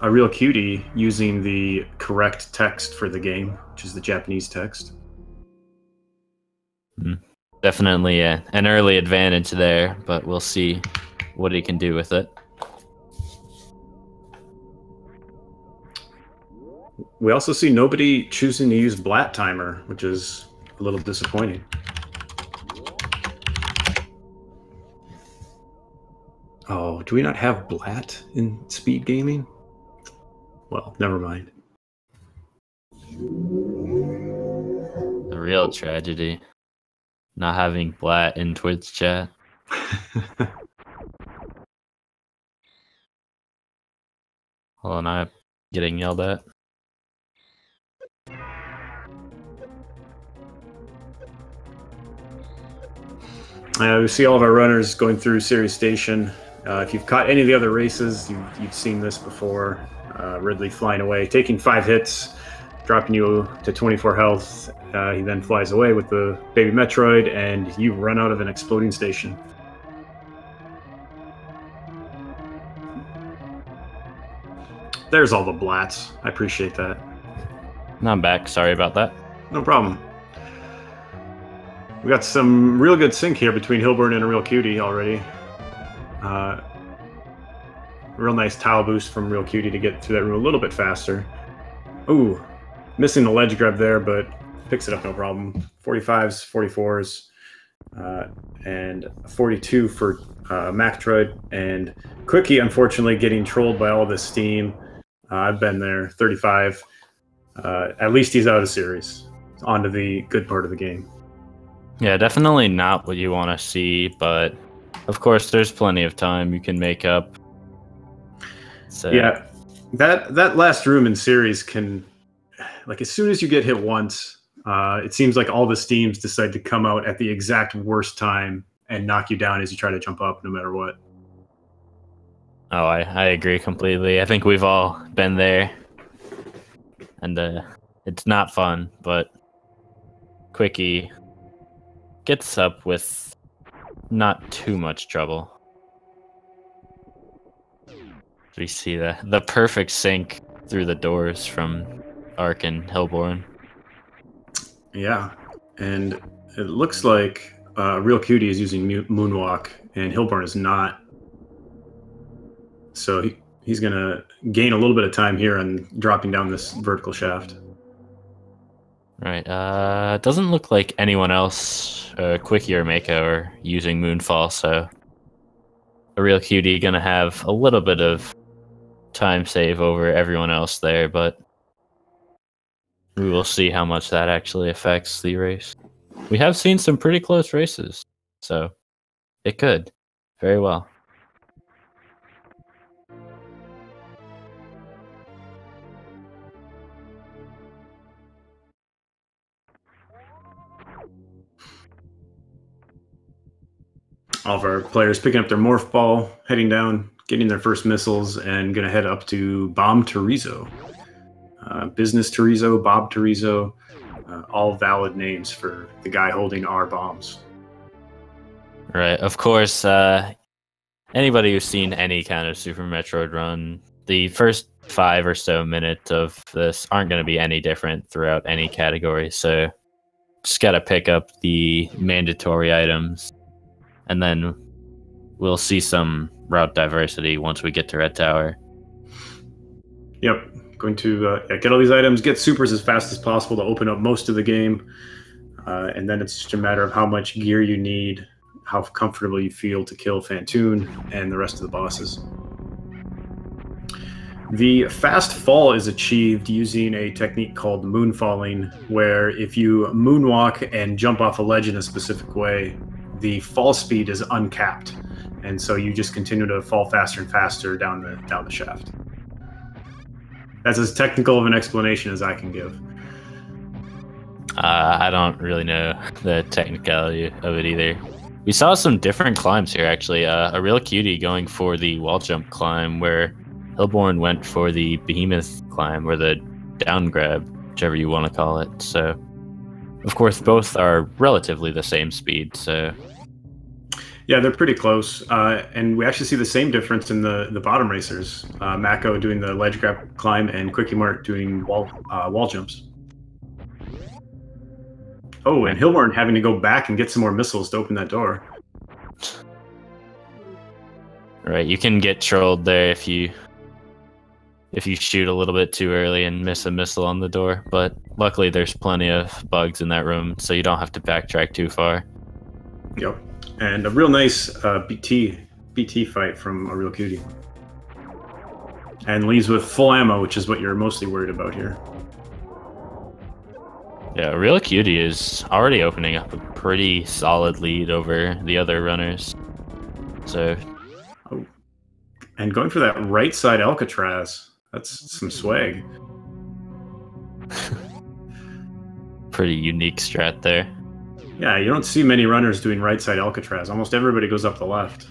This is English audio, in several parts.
ARealCuite using the correct text for the game, which is the Japanese text. Definitely an early advantage there, but we'll see what he can do with it. We also see nobody choosing to use Blat Timer, which is a little disappointing. Oh, do we not have Blat in speed gaming? Well, never mind. A real tragedy. Not having Blat in Twitch chat. Hold on, I'm getting yelled at. We see all of our runners going through Series Station. If you've caught any of the other races, you've seen this before. Ridley flying away, taking 5 hits, dropping you to 24 health. He then flies away with the baby Metroid, and you run out of an exploding station. There's all the Blats. I appreciate that. No, I'm back. Sorry about that. No problem. We got some real good sync here between Hilborn and ARealCuite already. Real nice tile boost from ARealCuite to get through that room a little bit faster. Ooh, missing the ledge grab there, but picks it up no problem. 45s, 44s, and 42 for Makotroid. And Quickie, unfortunately, getting trolled by all this steam. I've been there, 35. At least he's out of series. On to the good part of the game. Yeah, definitely not what you want to see, but of course there's plenty of time you can make up. So yeah, that last room in series can, like, as soon as you get hit once, it seems like all the steams decide to come out at the exact worst time and knock you down as you try to jump up no matter what. Oh, I agree completely. I think we've all been there. And it's not fun, but Quickie gets up with not too much trouble. We see the perfect sync through the doors from Ark and Hilborn. Yeah, and it looks like ARealCuite is using Moonwalk, and Hilborn is not. So he's going to gain a little bit of time here on dropping down this vertical shaft. Right. Doesn't look like anyone else, Quickie or Mako, are using Moonfall, so ARealCuite gonna have a little bit of time save over everyone else there, but we will see how much that actually affects the race. We have seen some pretty close races, so it could very well. All of our players picking up their morph ball, heading down, getting their first missiles, and going to head up to Bomb Terizo. Business Terizo, Bob Terizo, all valid names for the guy holding our bombs. Right, of course, anybody who's seen any kind of Super Metroid run, the first 5 or so minutes of this aren't going to be any different throughout any category, so just got to pick up the mandatory items. And then we'll see some route diversity once we get to Red Tower. Yep, going to get all these items, get supers as fast as possible to open up most of the game. And then it's just a matter of how much gear you need, how comfortable you feel to kill Phantoon and the rest of the bosses. The fast fall is achieved using a technique called moonfalling, where if you moonwalk and jump off a ledge in a specific way, the fall speed is uncapped, and so you just continue to fall faster and faster down the shaft. That's as technical of an explanation as I can give. I don't really know the technicality of it either. We saw some different climbs here, actually. ARealCuite going for the wall jump climb, where Hilborn went for the behemoth climb, or the down grab, whichever you want to call it. So, of course, both are relatively the same speed, so... Yeah, they're pretty close, and we actually see the same difference in the bottom racers. Mako doing the ledge grab climb, and QUikEMart doing wall jumps. Oh, and Hilborn having to go back and get some more missiles to open that door. Right, you can get trolled there if you shoot a little bit too early and miss a missile on the door, but luckily there's plenty of bugs in that room, so you don't have to backtrack too far. Yep, and a real nice BT fight from ARealCuite. And leaves with full ammo, which is what you're mostly worried about here. Yeah, ARealCuite is already opening up a pretty solid lead over the other runners. So, and going for that right side Alcatraz, that's some swag. Pretty unique strat there. Yeah, you don't see many runners doing right side Alcatraz. Almost everybody goes up the left.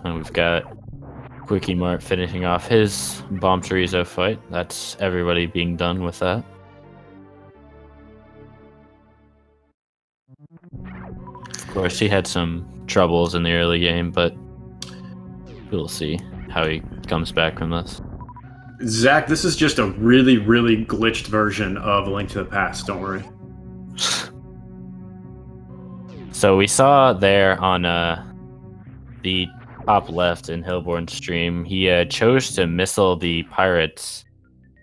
And we've got QUikEMart finishing off his bomb chorizo fight. That's everybody being done with that. Of course, he had some troubles in the early game, but we'll see how he comes back from this. Zach, this is just a really, really glitched version of A Link to the Past, don't worry. So we saw there on the top left in Hilborn's stream, he chose to missile the pirates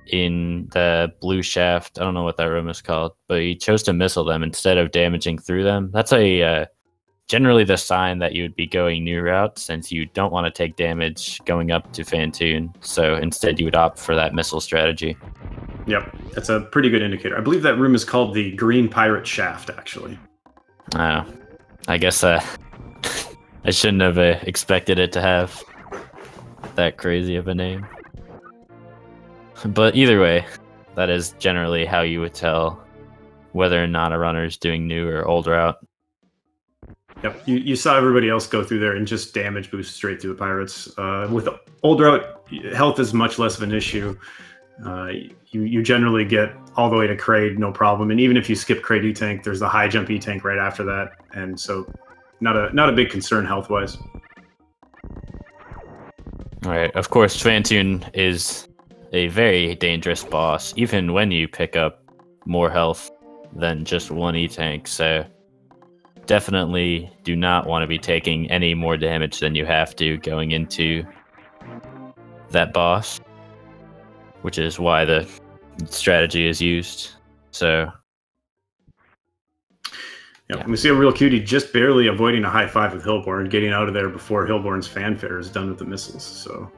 in the blue shaft. I don't know what that room is called, but he chose to missile them instead of damaging through them. That's generally the sign that you would be going new route, since you don't want to take damage going up to Phantoon. So instead you would opt for that missile strategy. Yep, that's a pretty good indicator. I believe that room is called the Green Pirate Shaft, actually. Oh, I guess I shouldn't have expected it to have that crazy of a name. But either way, that is generally how you would tell whether or not a runner is doing new or old route. Yep, you saw everybody else go through there and just damage boost straight through the pirates. With old route, health is much less of an issue. You generally get all the way to Kraid, no problem. And even if you skip Kraid E-Tank, there's the high jump E-Tank right after that. And so not a big concern health-wise. All right, of course, Phantoon is a very dangerous boss, even when you pick up more health than just one E-Tank, so definitely do not want to be taking any more damage than you have to going into that boss, which is why the strategy is used. So yeah, we see ARealCuite just barely avoiding a high five with Hilborn, getting out of there before Hilborn's fanfare is done with the missiles. So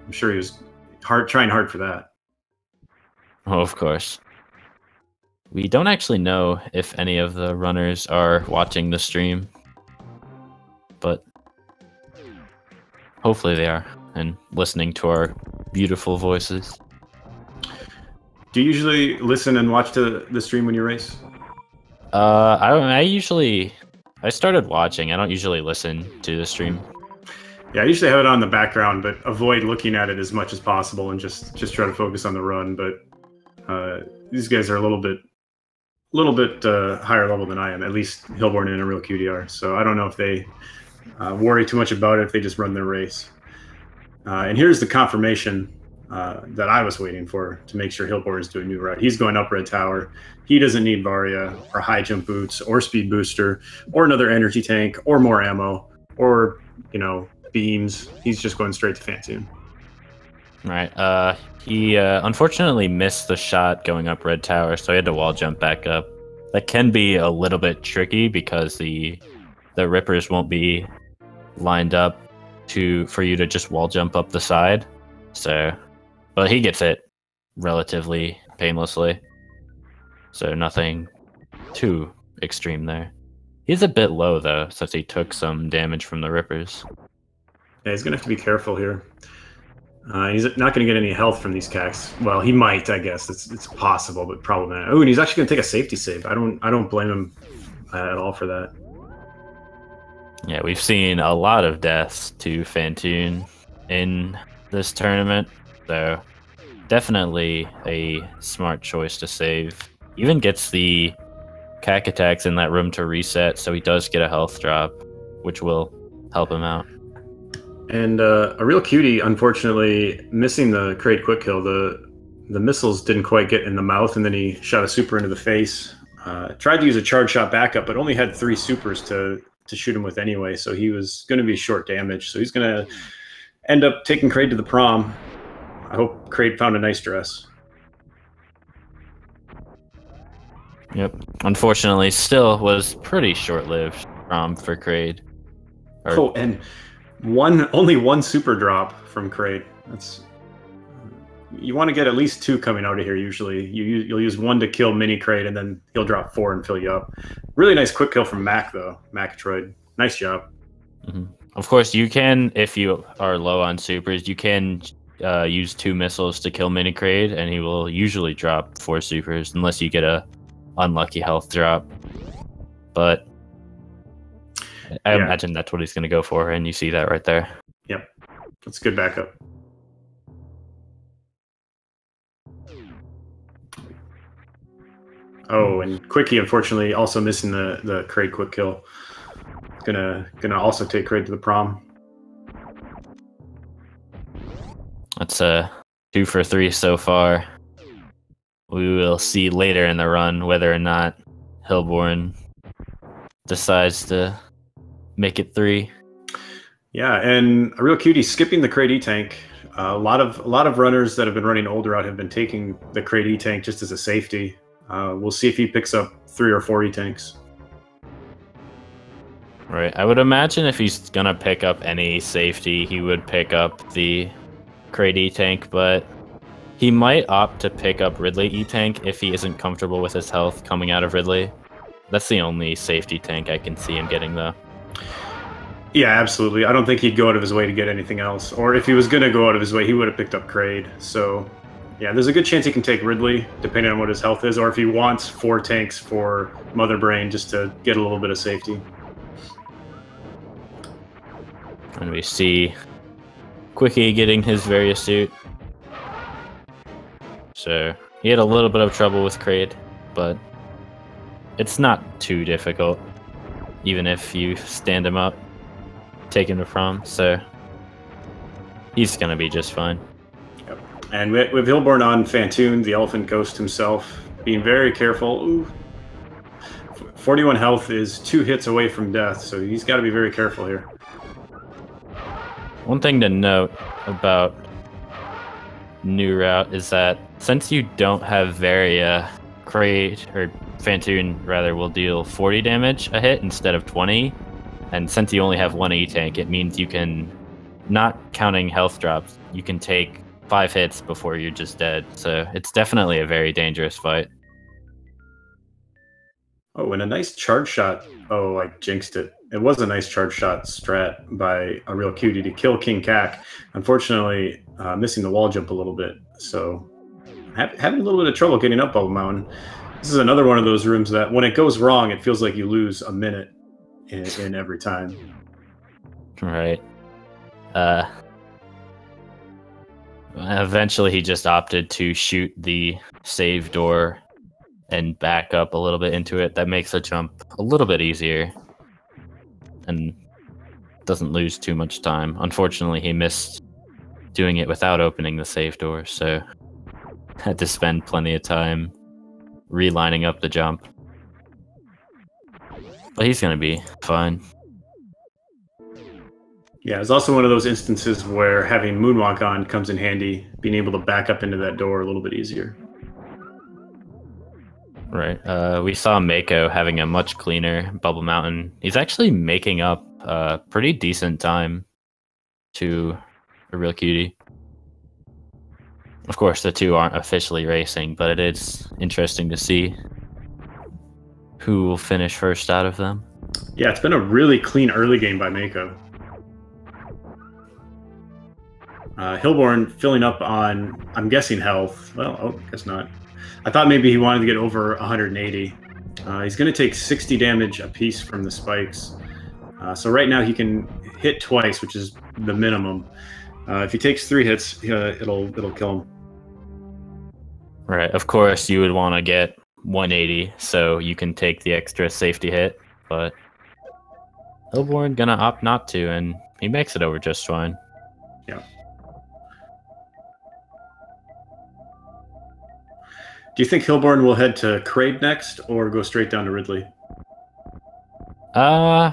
I'm sure he was trying hard for that. Oh, of course. We don't actually know if any of the runners are watching the stream, but hopefully they are, and listening to our beautiful voices. Do you usually listen and watch the stream when you race? I started watching. I don't usually listen to the stream. Yeah, I usually have it on the background, but avoid looking at it as much as possible and just try to focus on the run. But these guys are a little bit higher level than I am. At least Hilborn and ARealCuite are. So I don't know if they worry too much about it if they just run their race. And here's the confirmation that I was waiting for to make sure Hilborn is doing new route. He's going up Red Tower. He doesn't need Varia or high jump boots or speed booster or another energy tank or more ammo or, beams. He's just going straight to Phantoon. Right. He unfortunately missed the shot going up Red Tower, so he had to wall jump back up. That can be a little bit tricky because the rippers won't be lined up for you to just wall jump up the side. So, but he gets it relatively painlessly. So nothing too extreme there. He's a bit low though, since he took some damage from the rippers. Yeah, he's gonna have to be careful here. He's not going to get any health from these cacks. Well, he might, I guess. It's possible, but probably not. Oh, and he's actually going to take a safety save. I don't blame him at all for that. Yeah, we've seen a lot of deaths to Phantoon in this tournament, so definitely a smart choice to save. Even gets the cack attacks in that room to reset, so he does get a health drop, which will help him out. And ARealCuite, unfortunately, missing the crate quick kill. The missiles didn't quite get in the mouth, and then he shot a super into the face. Tried to use a charge shot backup, but only had 3 supers to shoot him with anyway, so he was going to be short damage. So he's going to end up taking Kraid to the prom. I hope Kraid found a nice dress. Yep. Unfortunately, still was pretty short-lived prom for Kraid. Oh, and only one super drop from Kraid. That's you want to get at least 2 coming out of here. Usually, you'll use 1 to kill Mini Kraid, and then he'll drop 4 and fill you up. Really nice quick kill from Mac though. Makotroid, nice job. Mm-hmm. Of course, you can, if you are low on supers, you can use 2 missiles to kill Mini Kraid, and he will usually drop 4 supers unless you get a unlucky health drop. But I imagine that's what he's going to go for, and you see that right there. Yep, that's good backup. Oh, and Quickie, unfortunately, also missing the Kraid quick kill. Gonna also take Kraid to the prom. That's 2 for 3 so far. We will see later in the run whether or not Hilborn decides to make it 3. Yeah, and ARealCuite skipping the Kraid E-Tank. A lot of runners that have been running older out have been taking the Kraid E-Tank just as a safety. We'll see if he picks up 3 or 4 E-Tanks. Right. I would imagine if he's going to pick up any safety, he would pick up the Kraid E-Tank, but he might opt to pick up Ridley E-Tank if he isn't comfortable with his health coming out of Ridley. That's the only safety tank I can see him getting, though. Yeah, absolutely. I don't think he'd go out of his way to get anything else. Or if he was going to go out of his way, he would have picked up Kraid. So, yeah, there's a good chance he can take Ridley, depending on what his health is, or if he wants 4 tanks for Mother Brain just to get a little bit of safety. And we see Quickie getting his various suit. So he had a little bit of trouble with Kraid, but it's not too difficult, even if you stand him up, take him to prom. So he's gonna be just fine. Yep. And with Hilborn on Fantoon, the Elephant Ghost himself, being very careful. Ooh. 41 health is 2 hits away from death, so he's got to be very careful here. One thing to note about New Route is that since you don't have Varia, Kraid, or Fantoon rather, will deal 40 damage a hit instead of 20, and since you only have 1 E-Tank, it means you can, not counting health drops, you can take 5 hits before you're just dead, so it's definitely a very dangerous fight. Oh, and a nice charge shot. Oh, I jinxed it. It was a nice charge shot strat by ARealCuite to kill King Cack. Unfortunately, missing the wall jump a little bit. So, having a little bit of trouble getting up Bubble Mountain. This is another one of those rooms that when it goes wrong, it feels like you lose a minute in every time. Right. Eventually, he just opted to shoot the save door and back up a little bit into it. That makes the jump a little bit easier and doesn't lose too much time. Unfortunately, he missed doing it without opening the save door, so had to spend plenty of time relining up the jump. But he's going to be fine. Yeah, it's also one of those instances where having Moonwalk on comes in handy, being able to back up into that door a little bit easier. Right. We saw Mako having a much cleaner Bubble Mountain. He's actually making up a pretty decent time to ARealCuite. Of course, the two aren't officially racing, but it is interesting to see who will finish first out of them. Yeah, it's been a really clean early game by Mako. Hilborn filling up on, I'm guessing, health. Well, oh, guess not. I thought maybe he wanted to get over 180. He's going to take 60 damage a piece from the spikes. So right now he can hit twice, which is the minimum. If he takes 3 hits, it'll kill him. Right. Of course, you would want to get 180 so you can take the extra safety hit, but Hilborn gonna opt not to, and he makes it over just fine. Yeah. Do you think Hilborn will head to Kraid next, or go straight down to Ridley? I'm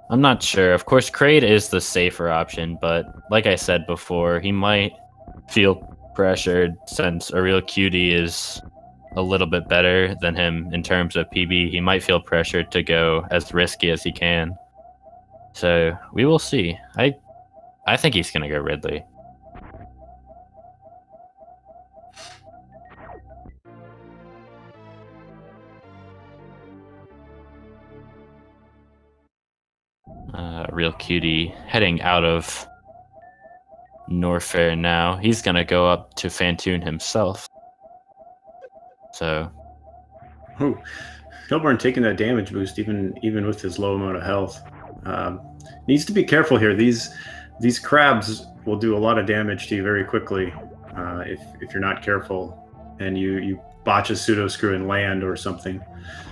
not sure. Of course, Kraid is the safer option, but like I said before, he might feel pressured since ARealCuite is a little bit better than him in terms of PB. He might feel pressured to go as risky as he can. So we will see. I think he's gonna go Ridley. ARealCuite heading out of Norfair now. He's gonna go up to Phantoon himself. So, Hilborn taking that damage boost even with his low amount of health. Needs to be careful here. These crabs will do a lot of damage to you very quickly if you're not careful and you botch a pseudo screw and land or something.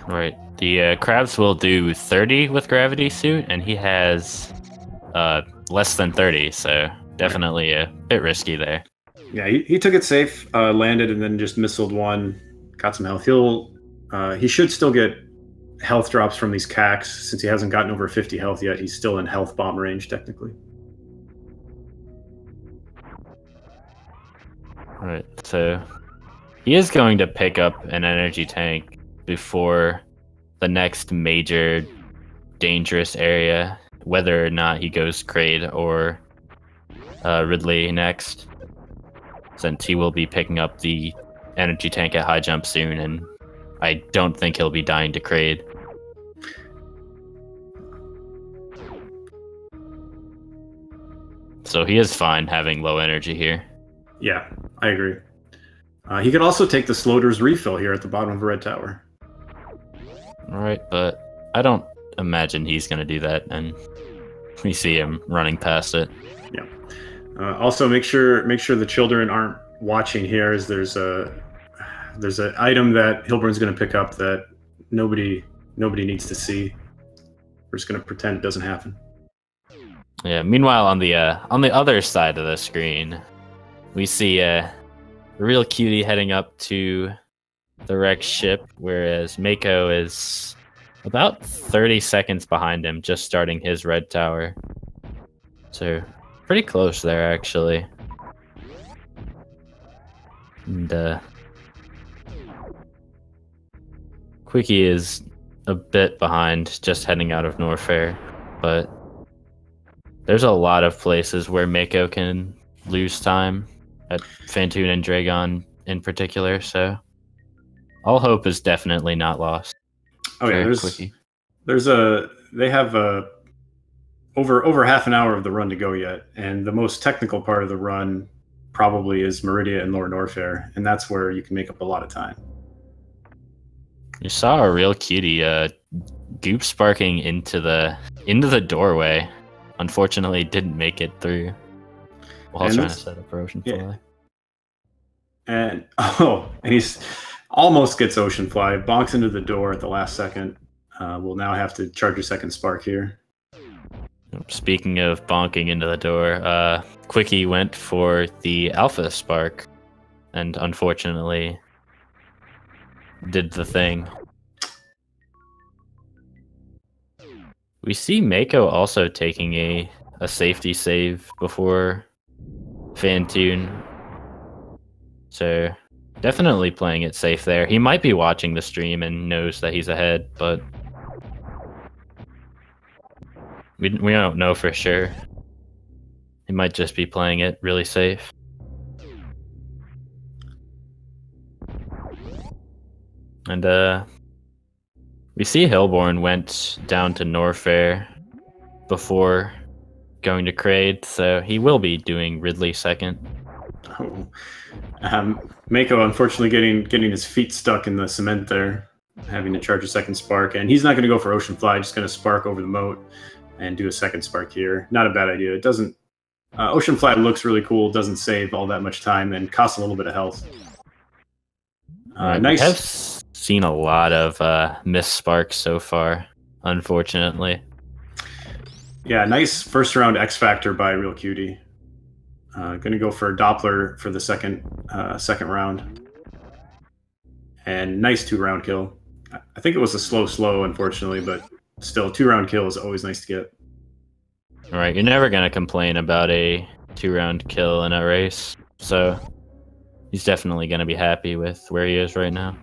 Right. The crabs will do 30 with gravity suit, and he has less than 30, so definitely a bit risky there. Yeah, he took it safe, landed, and then just missiled one, got some health. He should still get health drops from these cacks since he hasn't gotten over 50 health yet. He's still in health bomb range technically. Right. So he is going to pick up an energy tank before the next major dangerous area, whether or not he goes Kraid or Ridley next, since he will be picking up the energy tank at high jump soon, and I don't think he'll be dying to Kraid. So he is fine having low energy here. Yeah, I agree. He could also take the Sloater's refill here at the bottom of the red tower. Alright, but I don't imagine he's going to do that, and we see him running past it. Yeah. Also, make sure the children aren't watching here, as there's an item that Hilborn's going to pick up that nobody needs to see. We're just going to pretend it doesn't happen. Yeah. Meanwhile, on the other side of the screen, we see ARealCuite heading up to the wrecked ship, whereas Mako is about 30 seconds behind him, just starting his red tower. So pretty close there, actually. And QUikE is a bit behind, just heading out of Norfair, but there's a lot of places where Mako can lose time, at Phantoon and Dragon in particular, so all hope is definitely not lost. Oh yeah, they have over half an hour of the run to go yet, and the most technical part of the run probably is Meridia and Lower Norfair, and that's where you can make up a lot of time. You saw ARealCuite goop sparking into the doorway. Unfortunately, didn't make it through while trying to set up for Ocean Fly. And he's almost gets Ocean Fly, bonks into the door at the last second. We'll now have to charge a second spark here. Speaking of bonking into the door, QUikE went for the Alpha Spark, and unfortunately did the thing. We see Mako also taking a safety save before Phantoon. So definitely playing it safe there. He might be watching the stream and knows that he's ahead, but we don't know for sure. He might just be playing it really safe. And we see Hilborn went down to Norfair before going to Kraid, so he will be doing Ridley second. Oh. Mako unfortunately getting his feet stuck in the cement there, having to charge a second spark, and he's not going to go for Ocean Fly, just going to spark over the moat and do a second spark here. Not a bad idea. It doesn't. Ocean Fly looks really cool, doesn't save all that much time, and costs a little bit of health. We have seen a lot of missed sparks so far, unfortunately. Yeah, nice first round X Factor by ARealCuite. Going to go for a Doppler for the second round. And nice 2-round kill. I think it was a slow, unfortunately, but still, 2-round kill is always nice to get. All right, you're never going to complain about a 2-round kill in a race, so he's definitely going to be happy with where he is right now.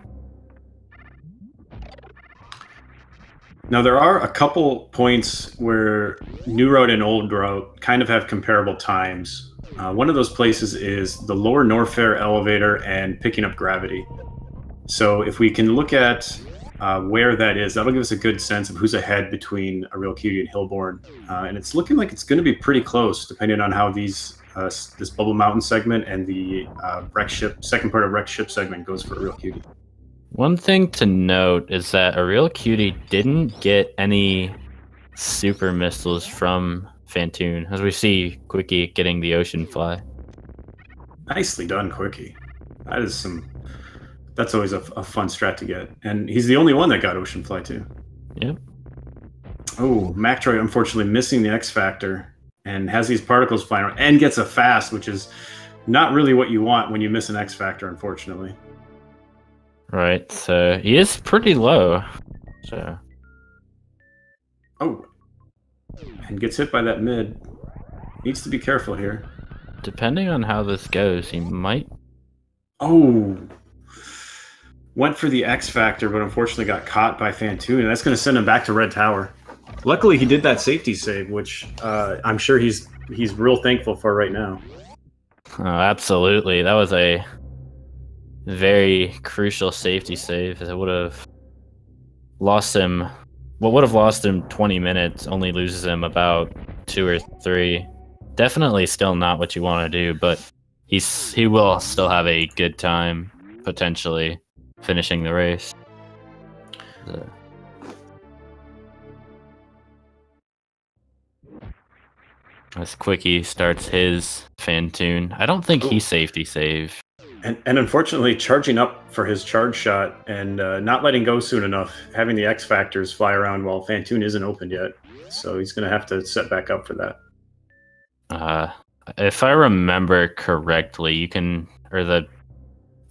Now, there are a couple points where New Road and Old Road kind of have comparable times. One of those places is the Lower Norfair elevator and picking up gravity. So if we can look at where that is, that'll give us a good sense of who's ahead between ARealCuite and Hilborn. And it's looking like it's going to be pretty close, depending on how these this Bubble Mountain segment and the second part of Wreck Ship segment goes for ARealCuite. One thing to note is that ARealCuite didn't get any super missiles from Phantoon, as we see Quickie getting the Ocean Fly. Nicely done, Quickie. That's always a fun strat to get. And he's the only one that got Ocean Fly, too. Yep. Oh, Makotroid unfortunately missing the X Factor and has these particles flying around and gets a fast, which is not really what you want when you miss an X Factor, unfortunately. Right, so he is pretty low. So. Oh. And gets hit by that mid. Needs to be careful here. Depending on how this goes, he might... Oh. Went for the X Factor, but unfortunately got caught by Phantoon, and that's going to send him back to Red Tower. Luckily, he did that safety save, which I'm sure he's real thankful for right now. Oh, absolutely. That was a very crucial safety save. It would have lost him... What would have lost him 20 minutes only loses him about 2 or 3. Definitely still not what you want to do, but he will still have a good time, potentially, finishing the race. As Quickie starts his Phantoon. I don't think he safety saved. And unfortunately, charging up for his charge shot and not letting go soon enough, having the X Factors fly around while Phantoon isn't opened yet. So he's going to have to set back up for that. If I remember correctly, you can... Or the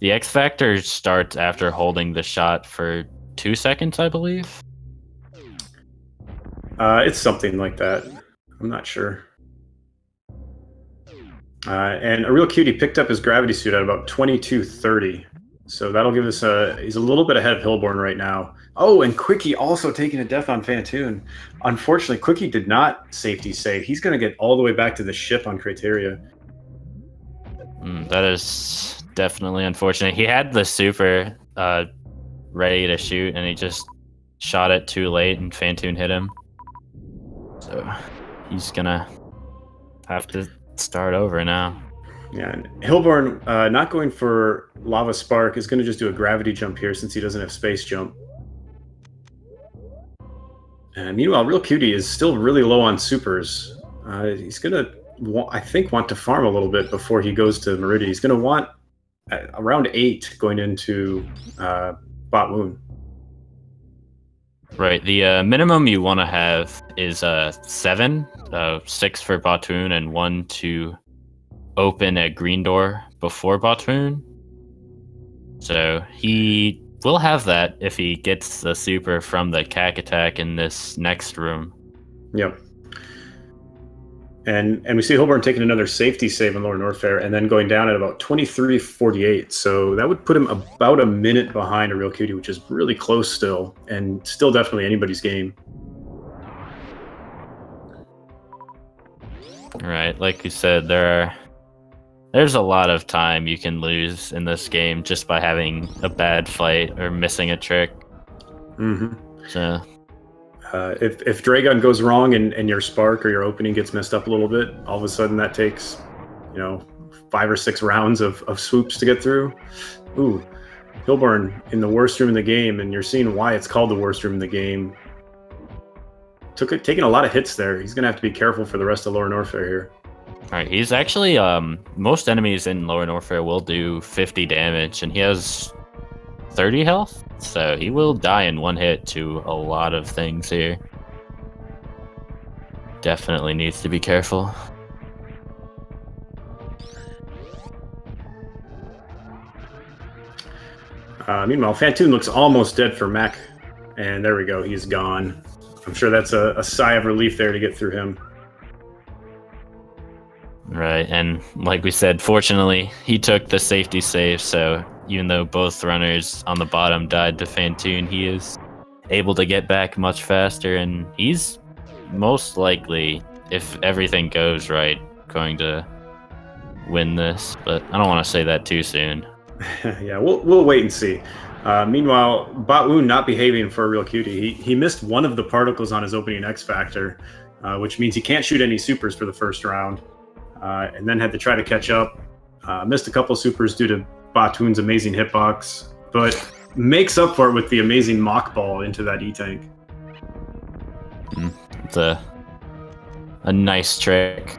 X Factor starts after holding the shot for 2 seconds, I believe? It's something like that. I'm not sure. And ARealCuite picked up his gravity suit at about 22:30. So that'll give us he's a little bit ahead of Hilborn right now. Oh, and Quickie also taking a death on Phantoon. Unfortunately, Quickie did not safety save. He's going to get all the way back to the ship on Criteria. That is definitely unfortunate. He had the super ready to shoot, and he just shot it too late, and Phantoon hit him. So he's going to have to start over now. Yeah, and Hilborn not going for Lava Spark is going to just do a gravity jump here since he doesn't have space jump. And meanwhile, ARealCuite is still really low on supers. He's going to, I think, want to farm a little bit before he goes to Meridia. He's going to want around 8 going into Bot Woon. Right. The minimum you want to have is 7, 6 for Batoon, and 1 to open a green door before Batoon. So he will have that if he gets the super from the CAC attack in this next room. Yep. And we see Hilborn taking another safety save on Lower Norfair and then going down at about 23:48. So that would put him about a minute behind ARealCuite, which is really close still, and still definitely anybody's game. Right, like you said, there's a lot of time you can lose in this game just by having a bad fight or missing a trick. Mm-hmm. So... if Dragon goes wrong and your spark or your opening gets messed up a little bit, all of a sudden that takes, 5 or 6 rounds of swoops to get through. Ooh, Hilborn in the worst room in the game, and you're seeing why it's called the worst room in the game. Taking a lot of hits there. He's going to have to be careful for the rest of Lower Norfair here. All right, he's actually, most enemies in Lower Norfair will do 50 damage, and he has 30 health, so he will die in one hit to a lot of things here. Definitely needs to be careful. Meanwhile, Fantoon looks almost dead for Mac, and there we go, he's gone. I'm sure that's a sigh of relief there to get through him. Right, and like we said, fortunately, he took the safety save, so even though both runners on the bottom died to Fantoon, he is able to get back much faster, and he's most likely, if everything goes right, going to win this, but I don't want to say that too soon. Yeah, we'll wait and see. Meanwhile, Batwoon not behaving for ARealCuite. He missed one of the particles on his opening X Factor, which means he can't shoot any supers for the first round, and then had to try to catch up. Missed a couple supers due to Batwoon's amazing hitbox, but makes up for it with the amazing mock ball into that E-Tank. It's a nice trick.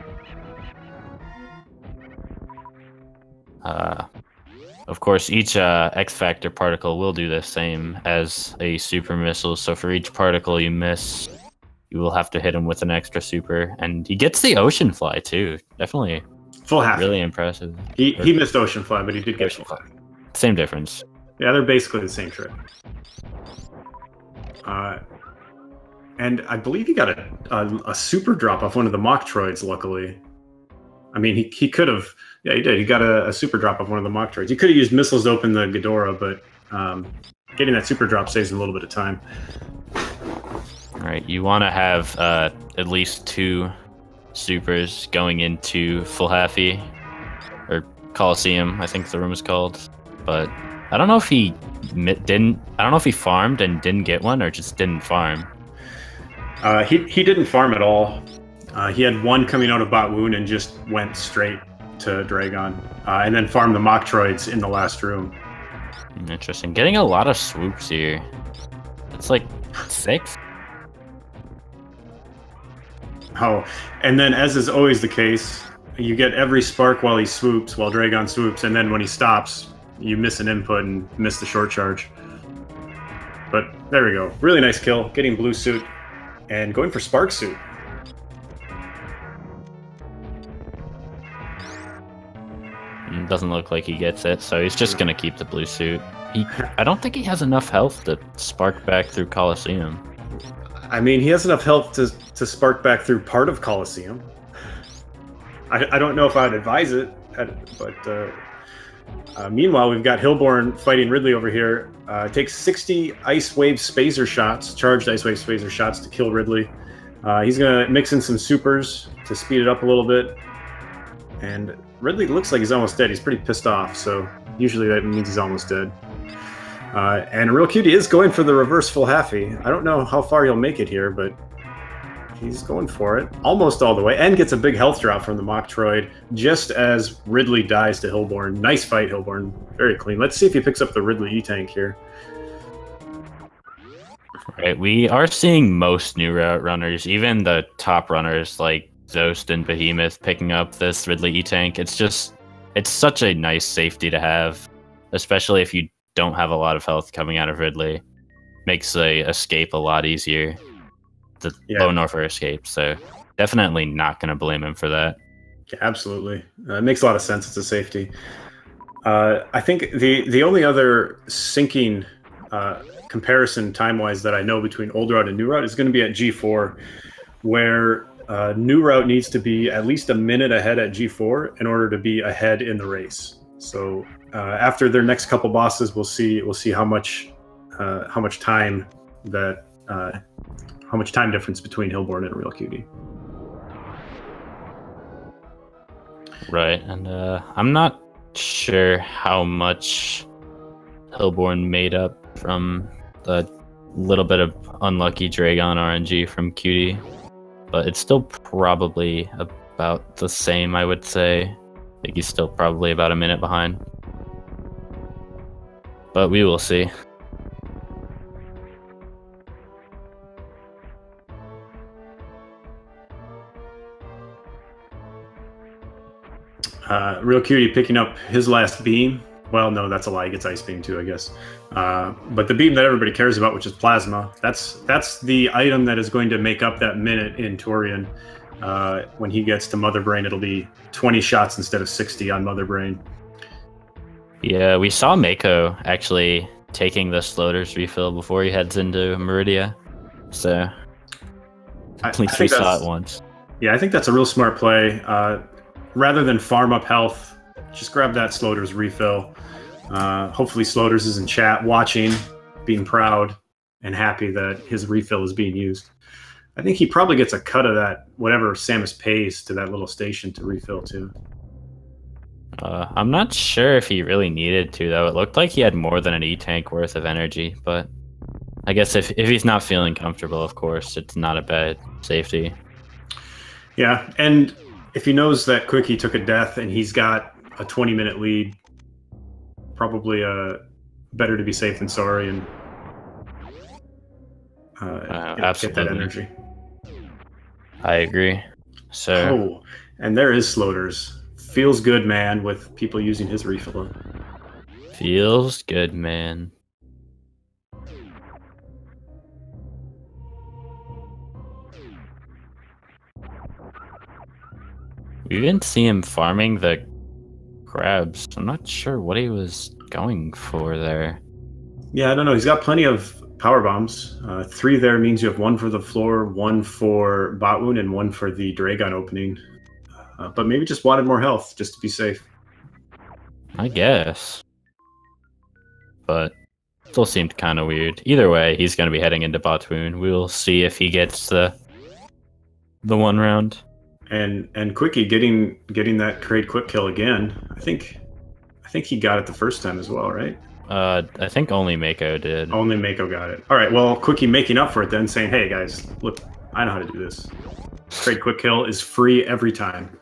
Of course, each X Factor particle will do the same as a super missile, so for each particle you miss, you will have to hit him with an extra super, and he gets the Ocean Fly too. Definitely full half. Really impressive. He missed Ocean Fly, but he did get Ocean Fly. Same difference. Yeah, they're basically the same trick. And I believe he got a super drop off one of the Makotroids, luckily. I mean, he could have... Yeah, he did. He got a super drop off one of the Makotroids. He could have used missiles to open the Ghidorah, but getting that super drop saves him a little bit of time. All right, you want to have at least 2 supers going into Full Halfy, or Coliseum, I think the room is called. But I don't know if he didn't... I don't know if he farmed and didn't get one, or just didn't farm. He didn't farm at all. He had one coming out of Batwoon and just went straight to Dragon, and then farmed the Makotroids in the last room. Interesting. Getting a lot of swoops here. It's like 6? Oh, and then as is always the case, you get every spark while he swoops, while Dragon swoops, and then when he stops, you miss an input and miss the short charge. But there we go. Really nice kill, getting blue suit, and going for spark suit. Doesn't look like he gets it, so he's just gonna keep the blue suit. I don't think he has enough health to spark back through Coliseum. I mean, he has enough health to spark back through part of Coliseum. I don't know if I would advise it, but meanwhile, we've got Hilborn fighting Ridley over here. Takes 60 Ice Wave Spazer shots, charged Ice Wave Spazer shots to kill Ridley. He's gonna mix in some supers to speed it up a little bit. And Ridley looks like he's almost dead. He's pretty pissed off, so usually that means he's almost dead. And ARealCuite is going for the reverse Full Halfy. I don't know how far he'll make it here, but he's going for it. Almost all the way, and gets a big health drop from the Makotroid just as Ridley dies to Hilborn. Nice fight, Hilborn. Very clean. Let's see if he picks up the Ridley E-Tank here. Right, we are seeing most new route runners, even the top runners like Zost and Behemoth, picking up this Ridley E-Tank. It's such a nice safety to have, especially if you don't have a lot of health coming out of Ridley. Makes the escape a lot easier. The low Norfer escape, so definitely not going to blame him for that. Yeah, absolutely. It makes a lot of sense. It's a safety. I think the only other syncing comparison time-wise that I know between old route and new route is going to be at G4, where new route needs to be at least a minute ahead at G4 in order to be ahead in the race. So after their next couple bosses, we'll see how much time difference between Hilborn and ARealCuite. Right, and I'm not sure how much Hilborn made up from the little bit of unlucky Dragon RNG from Cutie, but it's still probably about the same, I would say. I think he's still probably about a minute behind. But we will see. ARealCuite picking up his last beam, Well, no, that's a lie. He gets Ice Beam too, I guess. But the beam that everybody cares about, which is Plasma, that's the item that is going to make up that minute in Torian. When he gets to Mother Brain, it'll be 20 shots instead of 60 on Mother Brain. Yeah, we saw Mako actually taking the Sloater's refill before he heads into Meridia. So, at least we saw it once. Yeah, I think that's a real smart play. Rather than farm up health, just grab that Sloater's refill. Hopefully Sloater's is in chat, watching, being proud, and happy that his refill is being used. I think he probably gets a cut of that, whatever Samus pays to that little station to refill too. I'm not sure if he really needed to, though. It looked like he had more than an E-tank worth of energy, but I guess if he's not feeling comfortable, of course, it's not a bad safety. Yeah, and if he knows that Quickie took a death and he's got a 20-minute lead, probably better to be safe than sorry and get that energy. I agree. So, and there is Sloater's. Feels good, man, with people using his refill. Feels good, man. We didn't see him farming the crabs. I'm not sure what he was going for there. Yeah, I don't know. He's got plenty of power bombs. 3 there means you have 1 for the floor, 1 for bot wound, and 1 for the Dragon opening. But maybe just wanted more health, just to be safe. I guess. But still seemed kind of weird. Either way, he's going to be heading into bot wound. We'll see if he gets the 1 round. And Quickie getting that Kraid quick kill again. I think he got it the first time as well, right? I think only Mako did. Only Mako got it. All right, well, Quickie making up for it then, saying, hey, guys, look, I know how to do this. Kraid quick kill is free every time.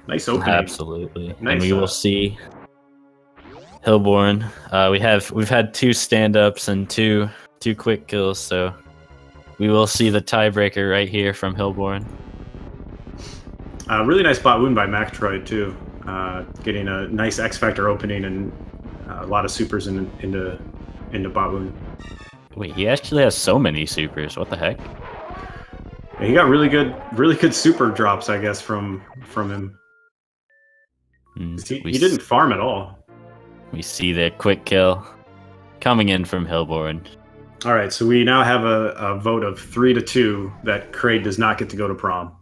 Nice opening. Absolutely. Nice, and we will see Hilborn. We've had 2 stand-ups and two quick kills, so we will see the tiebreaker right here from Hilborn. Really nice bot wound by Makotroid too. Getting a nice X Factor opening and a lot of supers into bot wound. Wait, he actually has so many supers. What the heck? Yeah, he got really good super drops, I guess, from him. He didn't farm at all. We see the quick kill coming in from Hilborn. All right, so we now have a vote of 3-2 that Kraid does not get to go to prom.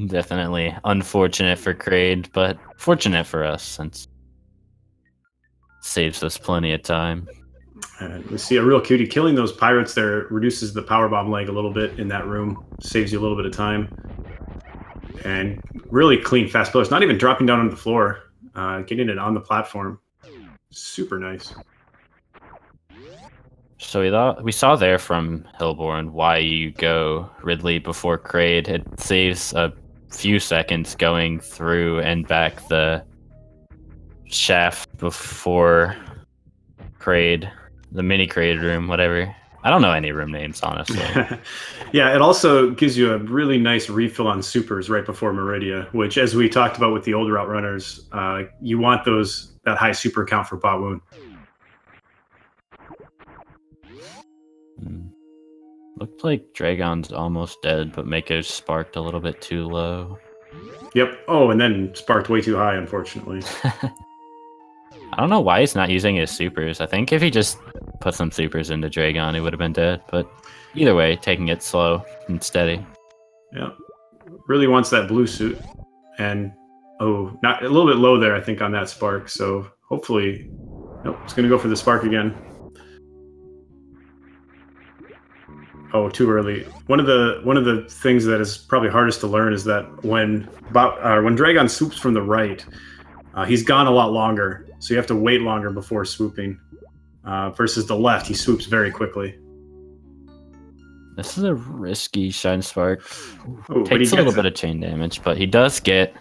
Definitely unfortunate for Kraid, but fortunate for us since it saves us plenty of time. And we see ARealCuite killing those pirates there, reduces the powerbomb leg a little bit in that room, saves you a little bit of time. And really clean, fast pillars, not even dropping down on the floor, getting it on the platform. Super nice. So we saw there from Hilborn why you go Ridley before Kraid. It saves a few seconds going through and back the shaft before Kraid, the mini Kraid room, whatever. I don't know any room names, honestly. Yeah, it also gives you a really nice refill on supers right before Meridia, which, as we talked about with the old route runners, you want that high super count for bot wound. Looked like Dragon's almost dead, but Mako's sparked a little bit too low. Yep. Oh, and then sparked way too high, unfortunately. I don't know why he's not using his supers. I think if he just put some supers into Dragon, he would have been dead. But either way, taking it slow and steady. Yeah. Really wants that blue suit. And, not a little bit low there, I think, on that spark. So hopefully, nope, it's going to go for the spark again. Oh, too early. One of the things that is probably hardest to learn is that when Dragon swoops from the right, he's gone a lot longer, so you have to wait longer before swooping. Versus the left, he swoops very quickly. This is a risky Shine Spark. Ooh, takes a little bit of chain damage, but he does get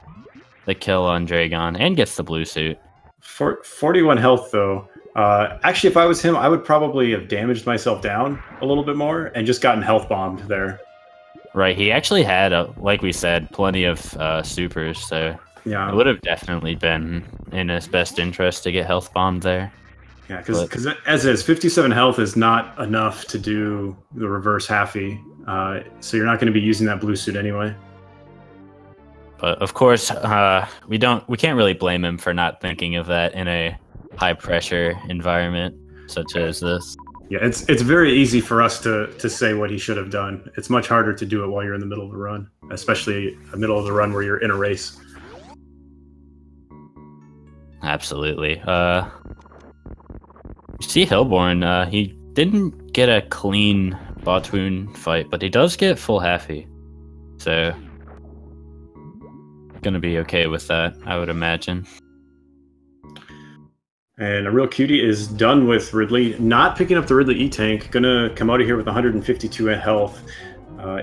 the kill on Dragon and gets the blue suit. 41 health, though. Actually, if I was him, I would probably have damaged myself down a little bit more and just gotten health bombed there. Right, he actually had, like we said, plenty of supers, so Yeah. It would have definitely been in his best interest to get health bombed there. Yeah, because as is, 57 health is not enough to do the reverse halfie. So you're not going to be using that blue suit anyway. But of course, we can't really blame him for not thinking of that in a high pressure environment such as this. Yeah, it's very easy for us to say what he should have done. It's much harder to do it while you're in the middle of the run, especially the middle of the run where you're in a race. Absolutely. You see Hilborn, he didn't get a clean Botwoon fight, but he does get full halfie. So gonna be okay with that, I would imagine. And ARealCuite is done with Ridley, not picking up the Ridley E-Tank, gonna come out of here with 152 health.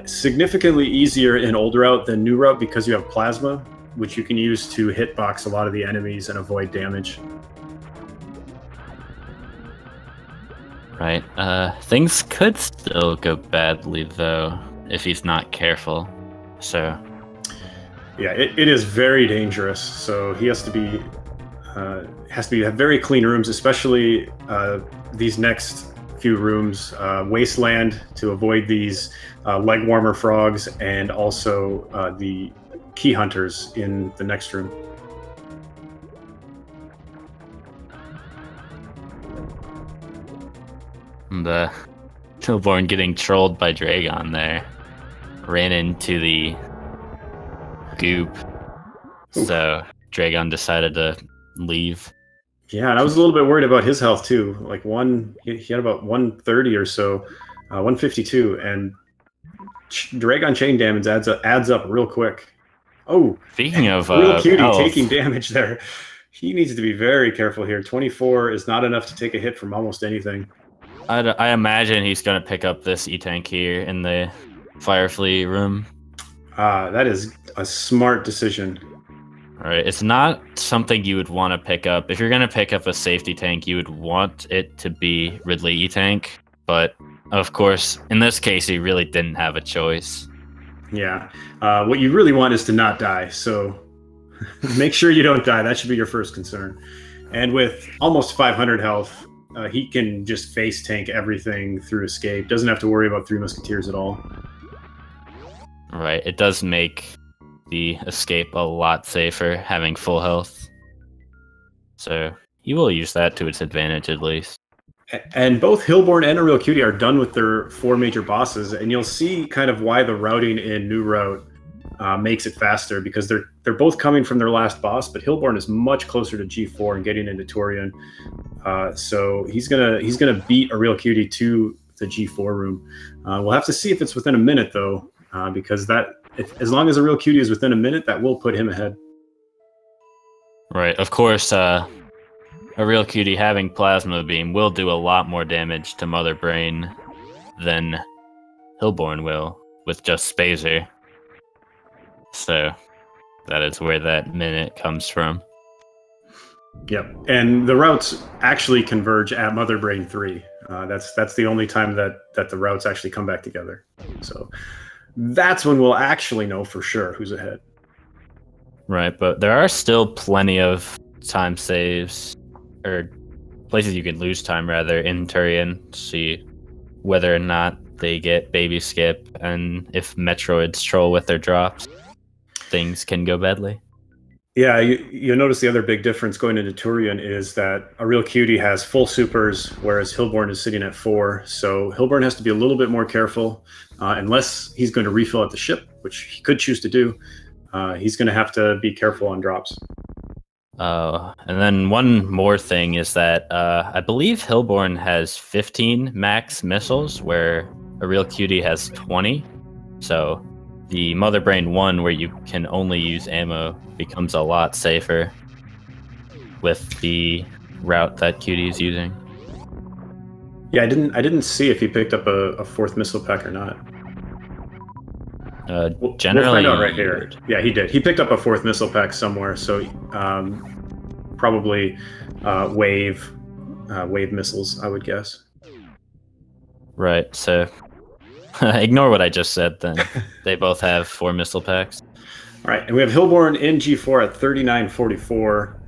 Significantly easier in old route than new route because you have plasma, which you can use to hitbox a lot of the enemies and avoid damage. Right, things could still go badly though, if he's not careful, so... Yeah, it is very dangerous, so he has to have very clean rooms, especially these next few rooms. Wasteland to avoid these leg warmer frogs, and also the key hunters in the next room. And Hilborn getting trolled by Dragon there. Ran into the goop. Oof. So Dragon decided to leave. Yeah, and I was a little bit worried about his health too. Like he had about 130 or so, 152, and Dragon chain damage adds up real quick. Oh, speaking of ARealCuite taking damage there. He needs to be very careful here. 24 is not enough to take a hit from almost anything. I imagine he's going to pick up this E-Tank here in the Firefly room. That is a smart decision. All right, it's not something you would want to pick up. If you're going to pick up a safety tank, you would want it to be Ridley E-Tank. But, of course, in this case, he really didn't have a choice. Yeah. What you really want is to not die, so make sure you don't die. That should be your first concern. And with almost 500 health, he can just face tank everything through escape. Doesn't have to worry about Three Musketeers at all. Right, it does make the escape a lot safer, having full health. So he will use that to its advantage at least. And both Hilborn and ARealCuite are done with their 4 major bosses, and you'll see kind of why the routing in New Route makes it faster, because they're both coming from their last boss, but Hilborn is much closer to G4 and getting into Torian. So he's gonna beat ARealCuite to the G4 room. We'll have to see if it's within a minute though, because as long as ARealCuite is within a minute, that will put him ahead. Right, of course. ARealCuite having Plasma Beam will do a lot more damage to Mother Brain than Hilborn will with just Spazer. So that is where that minute comes from. Yep, and the routes actually converge at Mother Brain 3. That's the only time that the routes actually come back together. So that's when we'll actually know for sure who's ahead. Right, but there are still plenty of time saves, or places you can lose time rather, in Turian to see whether or not they get baby skip, and if Metroids troll with their drops, things can go badly. Yeah, you'll notice the other big difference going into Turian is that ARealCuite has full supers, whereas Hilborn is sitting at 4. So Hilborn has to be a little bit more careful, unless he's going to refill at the ship, which he could choose to do. He's going to have to be careful on drops. And then one more thing is that I believe Hilborn has 15 max missiles, where ARealCuite has 20. So the Mother Brain 1, where you can only use ammo, becomes a lot safer with the route that Cutie is using. Yeah, I didn't see if he picked up a 4th missile pack or not. Generally, we'll find out right here. Yeah, he did. He picked up a 4th missile pack somewhere, so probably wave missiles, I would guess. Right. So ignore what I just said. Then they both have 4 missile packs. All right, and we have Hilborn in G4 at 39.44.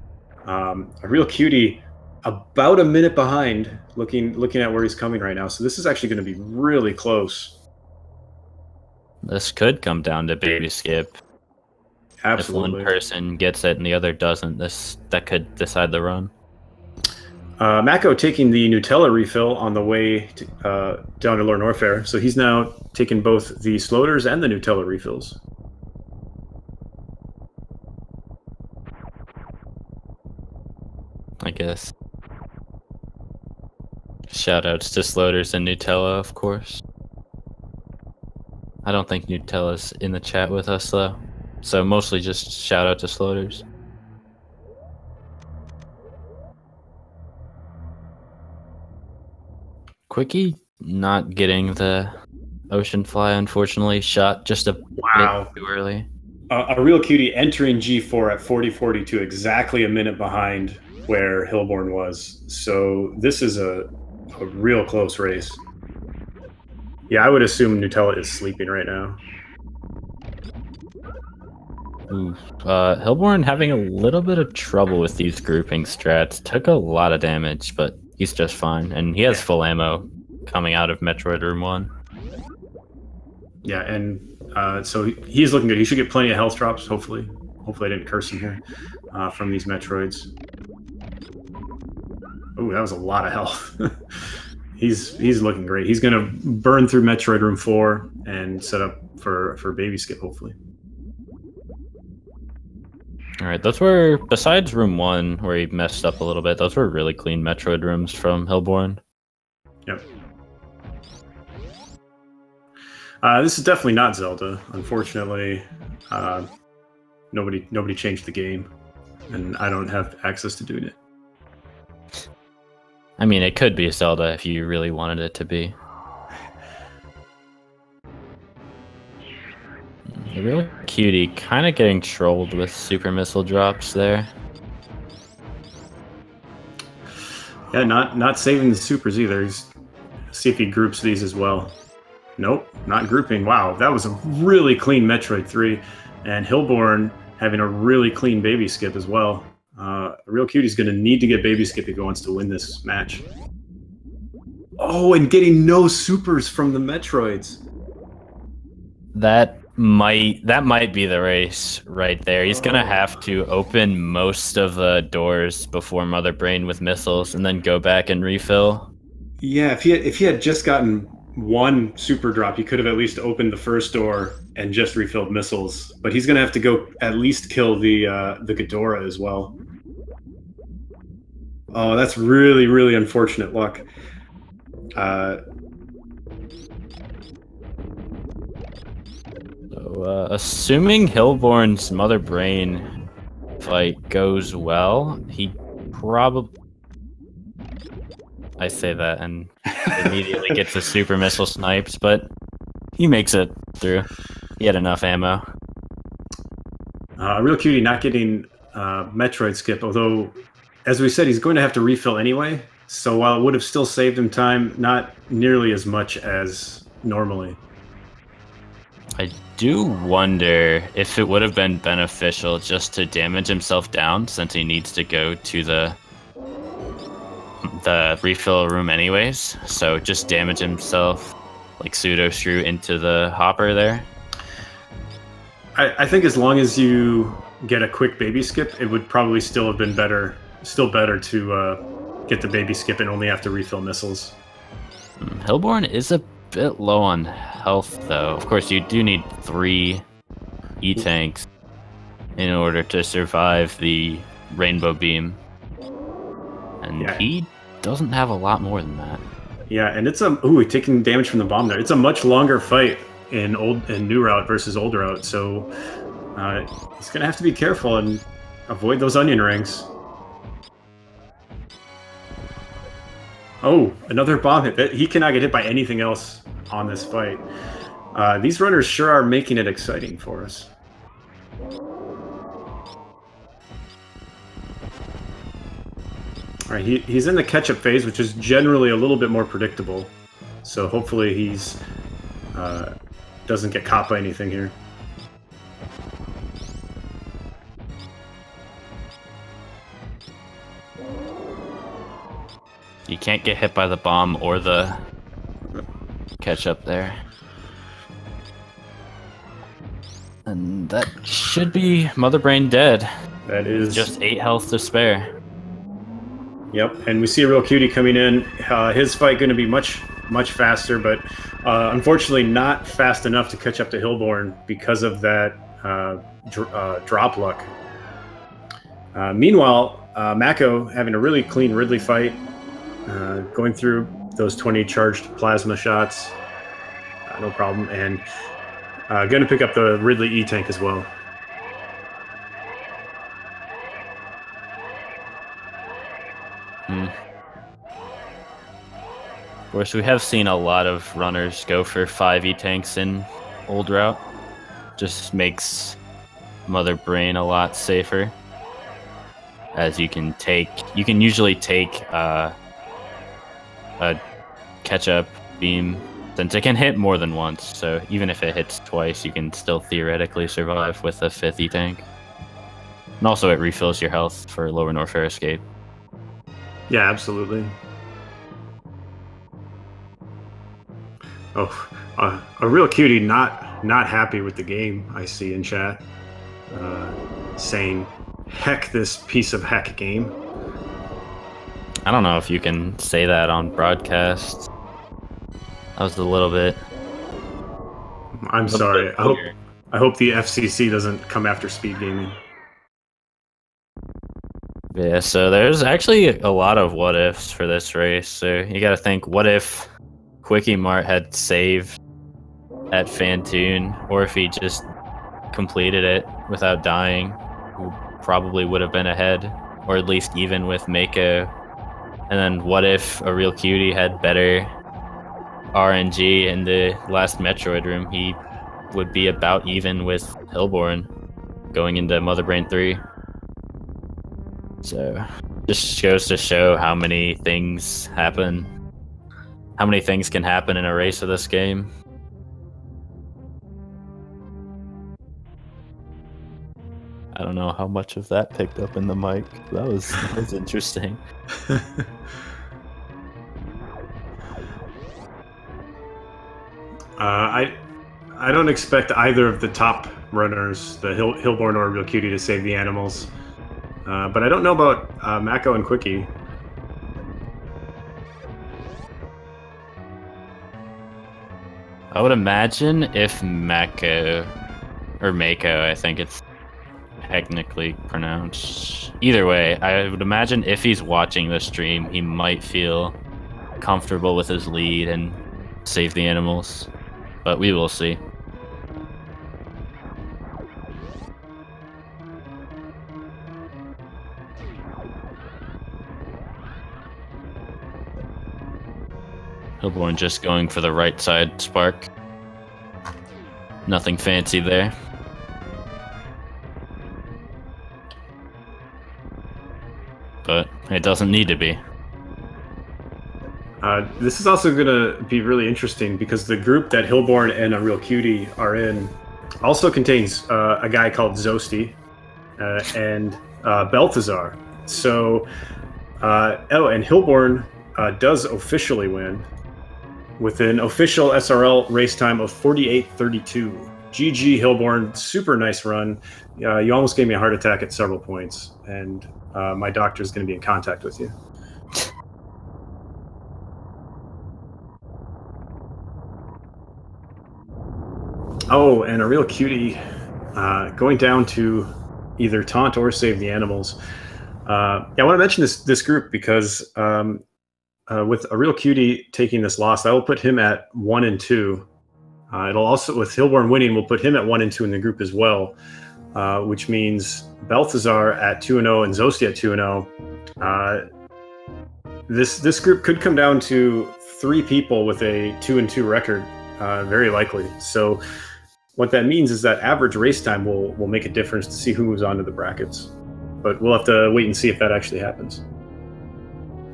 ARealCuite about a minute behind, looking at where he's coming right now. So this is actually going to be really close. This could come down to baby skip. Absolutely. If one person gets it and the other doesn't, that could decide the run. Mako taking the Nutella refill on the way down to Lord Norfair. So he's now taking both the Sloters and the Nutella refills. I guess. Shoutouts to Sloters and Nutella, of course. I don't think Nutella's in the chat with us, though. So mostly just shout out to Sloters. Quickie not getting the Ocean Fly, unfortunately. Shot just a bit too early. ARealCuite entering G4 at 40.42, exactly a minute behind where Hilborn was. So this is a real close race. Yeah, I would assume Nutella is sleeping right now. Ooh. Hilborn having a little bit of trouble with these grouping strats. Took a lot of damage, but he's just fine. And he has full ammo coming out of Metroid Room 1. Yeah, and so he's looking good. He should get plenty of health drops, hopefully. Hopefully I didn't curse him here from these Metroids. Oh, that was a lot of health. He's looking great. He's going to burn through Metroid Room 4 and set up for baby skip, hopefully. All right, those were, besides Room 1, where he messed up a little bit, those were really clean Metroid rooms from Hilborn. Yep. This is definitely not Zelda. Unfortunately, nobody changed the game, and I don't have access to doing it. I mean, it could be Zelda if you really wanted it to be. ARealCuite kind of getting trolled with super missile drops there. Yeah, not saving the supers either. See if he groups these as well. Nope, not grouping. Wow, that was a really clean Metroid 3. And Hilborn having a really clean baby skip as well. ARealCuite is going to need to get baby skip if he wants to win this match. Oh, and getting no supers from the Metroids. That might be the race right there. He's gonna have to open most of the doors before Mother Brain with missiles, and then go back and refill. Yeah, if he had just gotten one super drop, he could have at least opened the first door and just refilled missiles. But he's gonna have to go at least kill the Ghidorah as well. Oh, that's really, really unfortunate luck. Assuming Hilborn's Mother Brain fight goes well, he probably... I say that and immediately gets the super missile snipes, but he makes it through. He had enough ammo. ARealCuite not getting Metroid skip, although, as we said, he's going to have to refill anyway. So while it would have still saved him time, not nearly as much as normally. I do wonder if it would have been beneficial just to damage himself down, since he needs to go to the refill room anyways. So just damage himself, like pseudo screw into the hopper there. I think as long as you get a quick baby skip, it would probably still have been better to get the baby skip and only have to refill missiles. Hilborn is a bit low on health, though. Of course, you do need 3 E-tanks in order to survive the rainbow beam. And he doesn't have a lot more than that. Yeah, and it's taking damage from the bomb there. It's a much longer fight in new route versus old route, so he's gonna have to be careful and avoid those onion rings. Oh, another bomb hit. He cannot get hit by anything else on this fight. These runners sure are making it exciting for us. All right, he's in the catch-up phase, which is generally a little bit more predictable. So hopefully he's doesn't get caught by anything here. can't get hit by the bomb or the catch-up there. And that should be Mother Brain dead. That is just 8 health to spare. Yep, and we see ARealCuite coming in. His fight going to be much faster, but unfortunately not fast enough to catch up to Hilborn because of that drop luck. Meanwhile, Mako having a really clean Ridley fight, going through those 20 charged plasma shots, no problem, and going to pick up the Ridley E-Tank as well. Of course, we have seen a lot of runners go for 5 E-Tanks in old route. Just makes Mother Brain a lot safer, as you can usually take a catch-up beam, since it can hit more than once, so even if it hits twice, you can still theoretically survive with a 5th E-Tank. And also it refills your health for Lower Norfair Escape. Yeah, absolutely. Oh, ARealCuite not happy with the game, I see in chat. Saying, heck this piece of heck game. I don't know if you can say that on broadcast. That was a little bit... I'm sorry. I hope the FCC doesn't come after speed gaming. Yeah, so there's actually a lot of what ifs for this race. So you gotta think, what if QUikEMart had saved at Fantoon, or if he just completed it without dying, who probably would have been ahead, or at least even with Mako. And then what if ARealCuite had better RNG in the last Metroid room? He would be about even with Hilborn going into Mother Brain 3. So just goes to show how many things happen. How many things can happen in a race of this game. I don't know how much of that picked up in the mic. That was interesting. I don't expect either of the top runners, the Hilborn or ARealCuite, to save the animals. But I don't know about Mako and Quickie. I would imagine if Mako, or Mako, I think it's technically pronounced. Either way, I would imagine if he's watching the stream, he might feel comfortable with his lead and save the animals. But we will see. Hilborn just going for the right side spark. Nothing fancy there. But it doesn't need to be. This is also going to be really interesting because the group that Hilborn and ARealCuite are in also contains a guy called Zosti and Balthazar. So, and Hilborn does officially win with an official SRL race time of 48:32. GG Hilborn, super nice run. You almost gave me a heart attack at several points, and my doctor is going to be in contact with you. Oh, and ARealCuite going down to either taunt or save the animals. Yeah, I want to mention this group because with ARealCuite taking this loss, that will put him at 1 and 2. It'll also, with Hilborn winning, we'll put him at 1 and 2 in the group as well, which means Balthazar at 2 and 0 and Zosti at 2 and 0. This group could come down to 3 people with a 2 and 2 record, very likely. So what that means is that average race time will make a difference to see who moves on to the brackets. But we'll have to wait and see if that actually happens.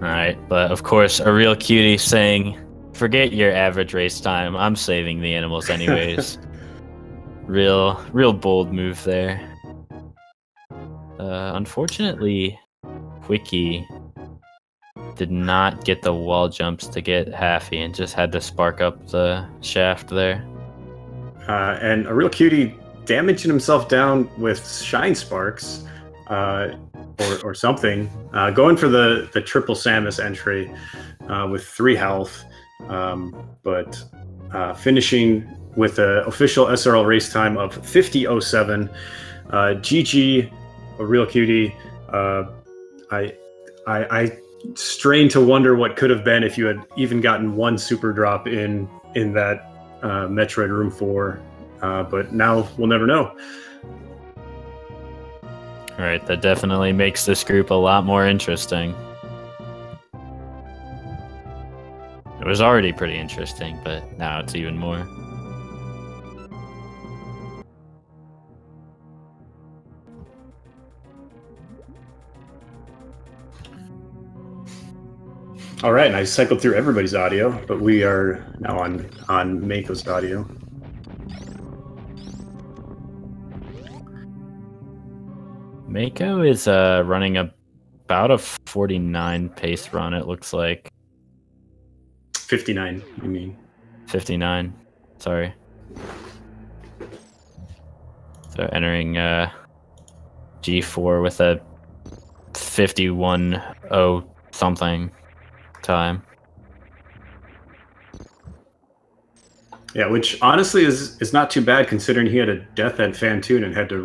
All right, but of course, ARealCuite saying, "Forget your average race time. I'm saving the animals anyways." real bold move there. Unfortunately, Quickie did not get the wall jumps to get Happy and just had to spark up the shaft there. And ARealCuite damaging himself down with Shine Sparks or something. Going for the triple Samus entry with 3 health, but finishing with an official SRL race time of 50:07. GG, ARealCuite. I strain to wonder what could have been if you had even gotten 1 super drop in that Metroid Room 4, but now we'll never know. All right, that definitely makes this group a lot more interesting. It was already pretty interesting, but now it's even more. All right, and I cycled through everybody's audio, but we are now on Mako's audio. Mako is running about a 49 pace run, it looks like. 59, you mean? 59, sorry. So entering G4 with a 51.0 something time. Yeah, which honestly is not too bad considering he had a death at Fantoon and had to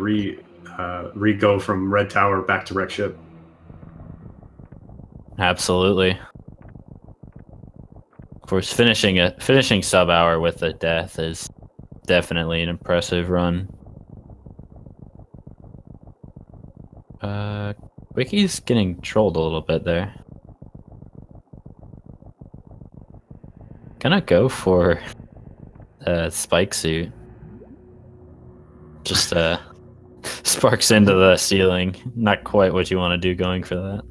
re-go from Red Tower back to Wreck Ship. Absolutely. Of course, finishing sub hour with a death is definitely an impressive run. Wiki's getting trolled a little bit there. Gonna go for spike suit. Just sparks into the ceiling. Not quite what you want to do going for that.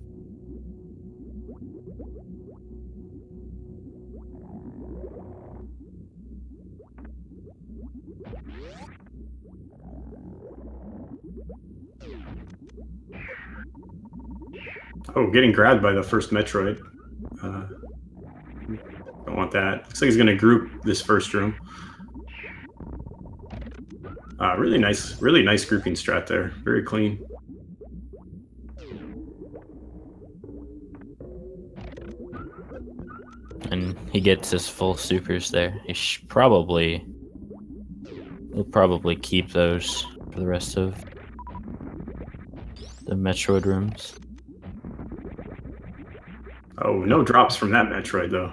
Oh, getting grabbed by the first Metroid. Don't want that. Looks like he's going to group this first room. Really nice grouping strat there. Very clean. And he gets his full supers there. He will probably keep those for the rest of the Metroid rooms. Oh, no drops from that Metroid though.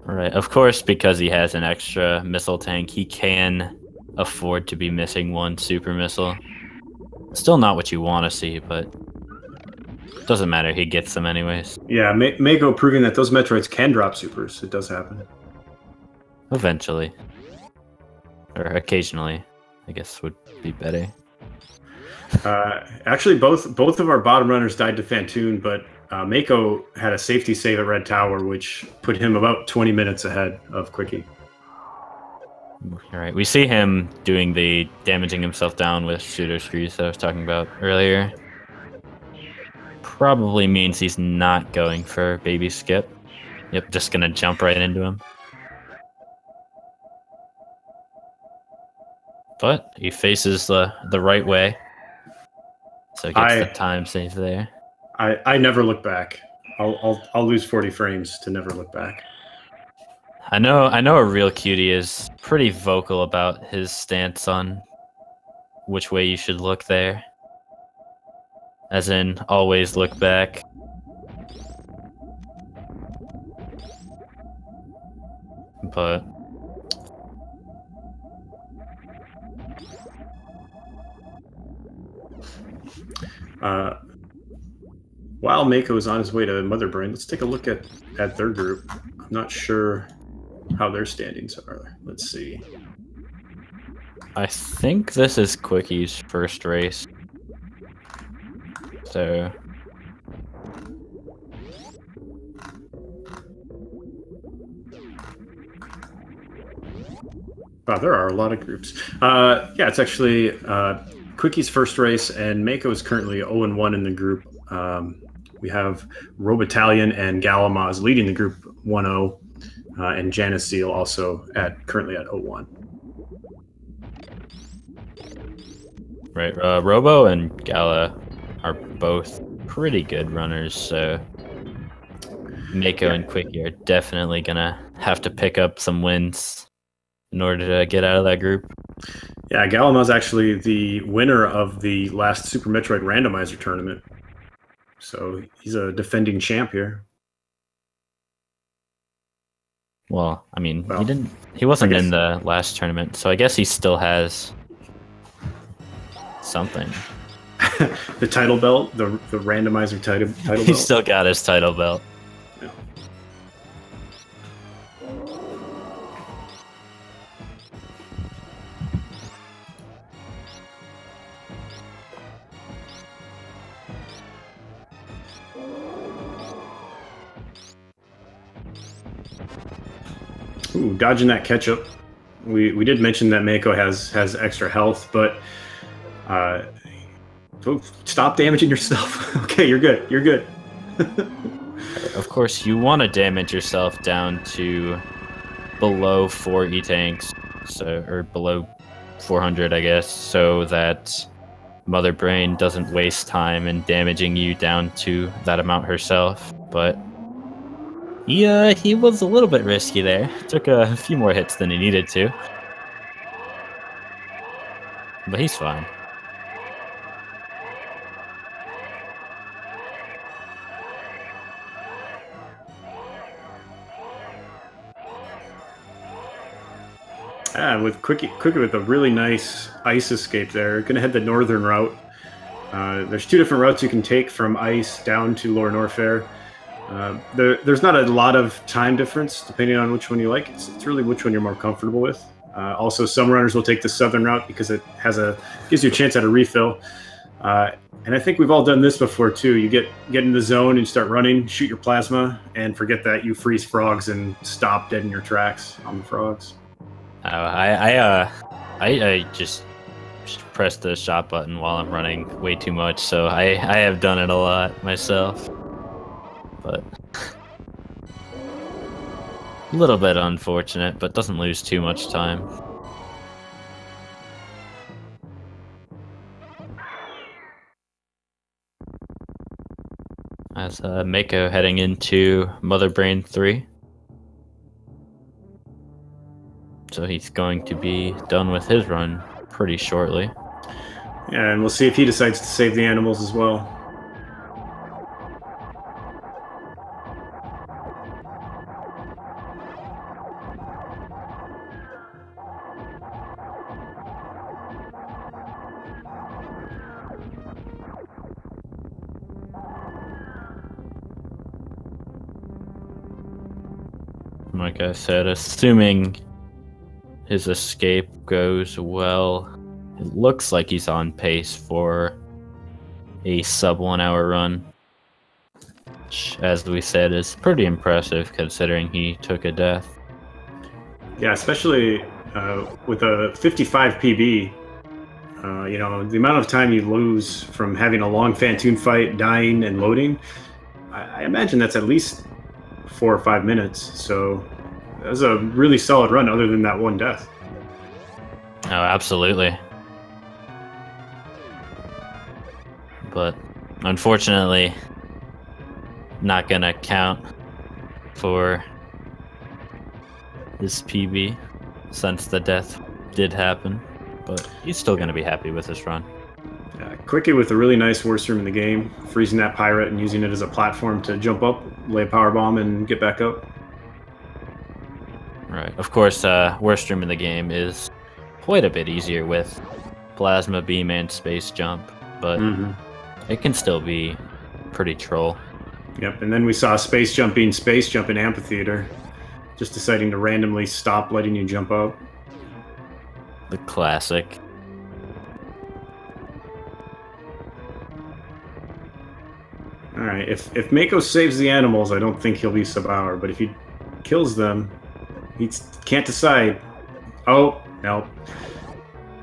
Right, of course, because he has an extra missile tank, he can afford to be missing 1 super missile. Still not what you want to see, but doesn't matter. He gets them anyways. Yeah, Mako proving that those Metroids can drop supers. It does happen. Eventually. Or occasionally, I guess would be better. Actually, both of our bottom runners died to Fantoon, but Mako had a safety save at Red Tower, which put him about 20 minutes ahead of Quickie. All right, we see him doing the damaging himself down with pseudo screws that I was talking about earlier. Probably means he's not going for baby skip. Yep, just gonna jump right into him. But he faces the right way, so he gets the time save there. I never look back. I'll lose 40 frames to never look back. I know ARealCuite is pretty vocal about his stance on which way you should look there. As in, always look back. But while Mako is on his way to Mother Brain, let's take a look at their group. I'm not sure how their standings are. Let's see. I think this is Quickie's first race. So wow, there are a lot of groups. Yeah, it's actually Quickie's first race, and Mako is currently 0-1 in the group. We have Robattalion and Galamaz leading the group 1-0, and Janiseel also currently at 0-1. Right, Robo and Gala are both pretty good runners, so Mako and Quickie are definitely gonna have to pick up some wins in order to get out of that group. Yeah, Galamaz actually the winner of the last Super Metroid randomizer tournament. So he's a defending champ here. Well, I mean, he wasn't in the last tournament, so I guess he still has something. The title belt, the randomizer title belt. He still got his title belt. Yeah. Ooh, dodging that ketchup. We did mention that Mako has extra health, but stop damaging yourself. Okay, you're good. You're good. Of course, you want to damage yourself down to below 4 E-tanks, or below 400, I guess, so that Mother Brain doesn't waste time in damaging you down to that amount herself. But yeah, he was a little bit risky there. Took a few more hits than he needed to. But he's fine. With Quickie with a really nice ice escape there. Going to head the northern route. There's 2 different routes you can take from ice down to Lower Norfair. There's not a lot of time difference depending on which one you like. It's really which one you're more comfortable with. Also, some runners will take the southern route because it gives you a chance at a refill. And I think we've all done this before too. You get in the zone and start running, shoot your plasma, and forget that you freeze frogs and stop dead in your tracks on the frogs. I just press the shot button while I'm running way too much, so I have done it a lot myself. But a little bit unfortunate, but doesn't lose too much time. As Mako heading into Mother Brain 3. So he's going to be done with his run pretty shortly. Yeah, and we'll see if he decides to save the animals as well. Like I said, assuming his escape goes well, it looks like he's on pace for a sub 1 hour run, which, as we said, is pretty impressive considering he took a death. Yeah, especially with a 55 PB, you know, the amount of time you lose from having a long Phantoon fight, dying, and loading, I imagine that's at least 4 or 5 minutes. So that was a really solid run other than that one death. Oh, absolutely. But unfortunately, not gonna count for his PB since the death did happen. But he's still gonna be happy with his run. Quickie with a really nice worst room in the game, freezing that pirate and using it as a platform to jump up, lay a power bomb, and get back up. Right. Of course, worst room in the game is quite a bit easier with plasma beam and space jump, but it can still be pretty troll. Yep. And then we saw space jump in amphitheater, just deciding to randomly stop letting you jump up. The classic. All right, if Mako saves the animals, I don't think he'll be sub-hour, but if he kills them, he can't decide. Oh, no.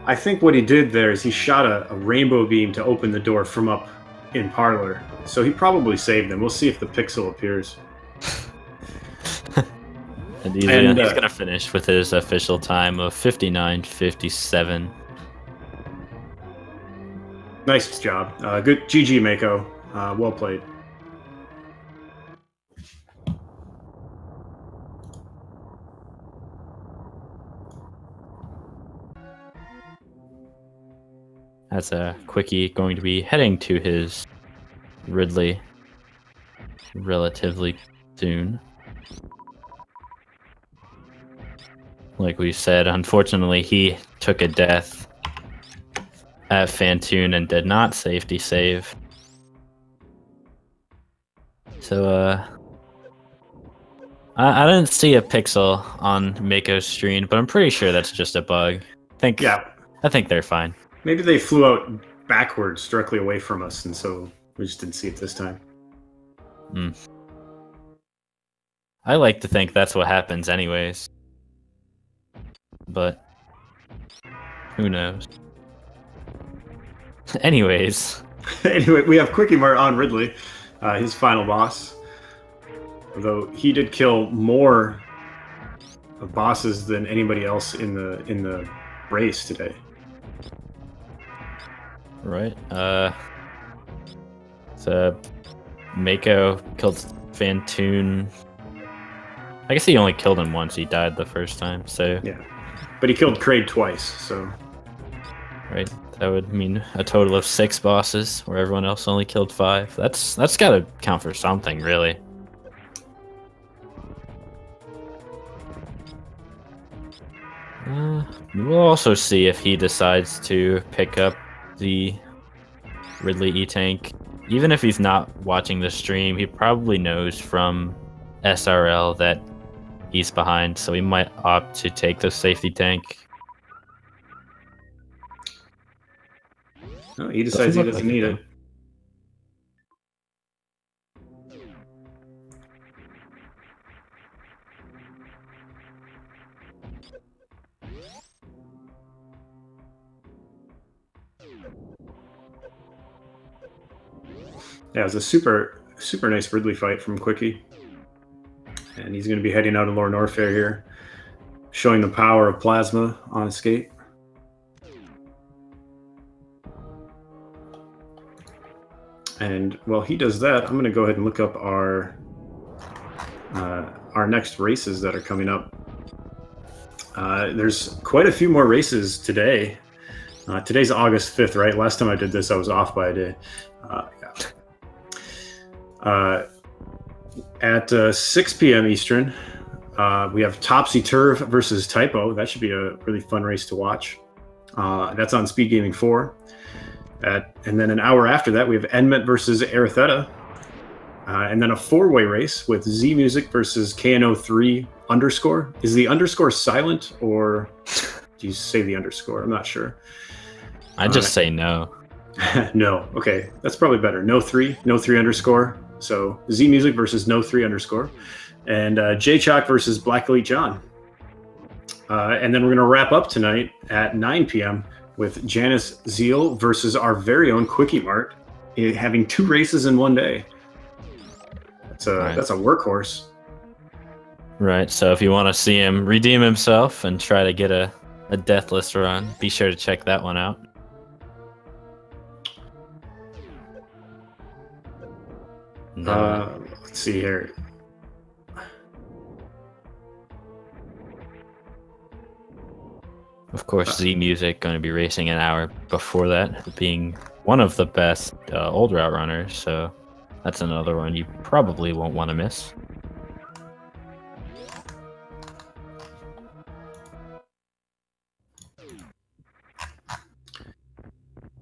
I think what he did there is he shot a rainbow beam to open the door from up in Parlor, so he probably saved them. We'll see if the pixel appears. And he's going to finish with his official time of 59:57. Nice job. Good. GG, Mako. Well played. That's a Quickie going to be heading to his Ridley relatively soon. Like we said, unfortunately, he took a death at Fantoon and did not safety save. So, I didn't see a pixel on Mako's screen, but I'm pretty sure that's just a bug. I think they're fine. Maybe they flew out backwards, directly away from us, and so we just didn't see it this time. I like to think that's what happens anyways. But who knows? Anyways. Anyway, we have QUikEMart on Ridley, his final boss. Although he did kill more bosses than anybody else in the race today. Right. So Mako killed Fantoon. I guess he only killed him once. He died the first time. So yeah, but he killed Kraid twice. So right, that would mean a total of 6 bosses, where everyone else only killed 5. That's got to count for something, really. We'll also see if he decides to pick up the Ridley E-Tank. Even if he's not watching the stream, he probably knows from SRL that he's behind, so he might opt to take the safety tank. No, he decides he doesn't need it. Yeah, it was a super nice Ridley fight from Quickie. And he's going to be heading out of Lore Norfair here, showing the power of Plasma on Escape. And while he does that, I'm going to go ahead and look up our next races that are coming up. There's quite a few more races today. Today's August 5th, right? Last time I did this, I was off by a day. At 6 p.m. Eastern, we have Topsy Turv versus Typo. That should be a really fun race to watch. That's on Speed Gaming 4. And then an hour after that, we have Enmet versus Aritheta. And then a 4-way race with Z Music versus KNO3 underscore. Is the underscore silent, or do you say the underscore? I'm not sure. I just say no. No. Okay. That's probably better. No 3 underscore. So Z Music versus No 3 underscore. And J-Chalk versus Black Elite John. And then we're going to wrap up tonight at 9 p.m. with Janice Zeal versus our very own QUikEMart, having 2 races in one day. That's a workhorse. Right. So if you want to see him redeem himself and try to get a deathless run, be sure to check that one out. Let's see here. Of course, Z Music going to be racing an hour before that, being one of the best old route runners. So that's another one you probably won't want to miss.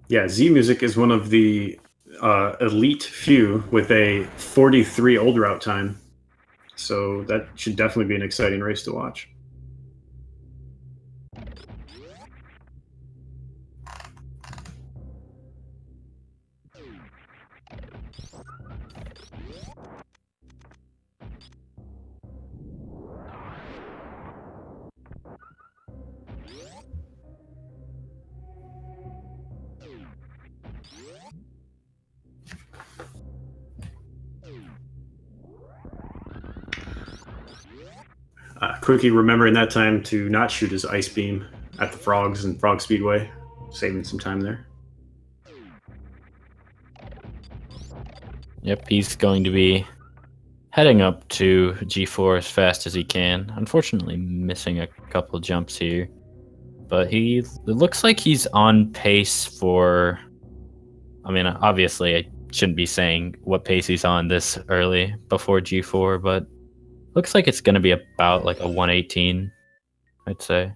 Yeah, Z Music is one of the elite few with a 43 old route time. So that should definitely be an exciting race to watch. Quickie remembering that time to not shoot his ice beam at the frogs and Frog Speedway, saving some time there. Yep, he's going to be heading up to G4 as fast as he can. Unfortunately, missing a couple jumps here. But it looks like he's on pace for... I mean, obviously, I shouldn't be saying what pace he's on this early before G4, but looks like it's going to be about like a 118, I'd say,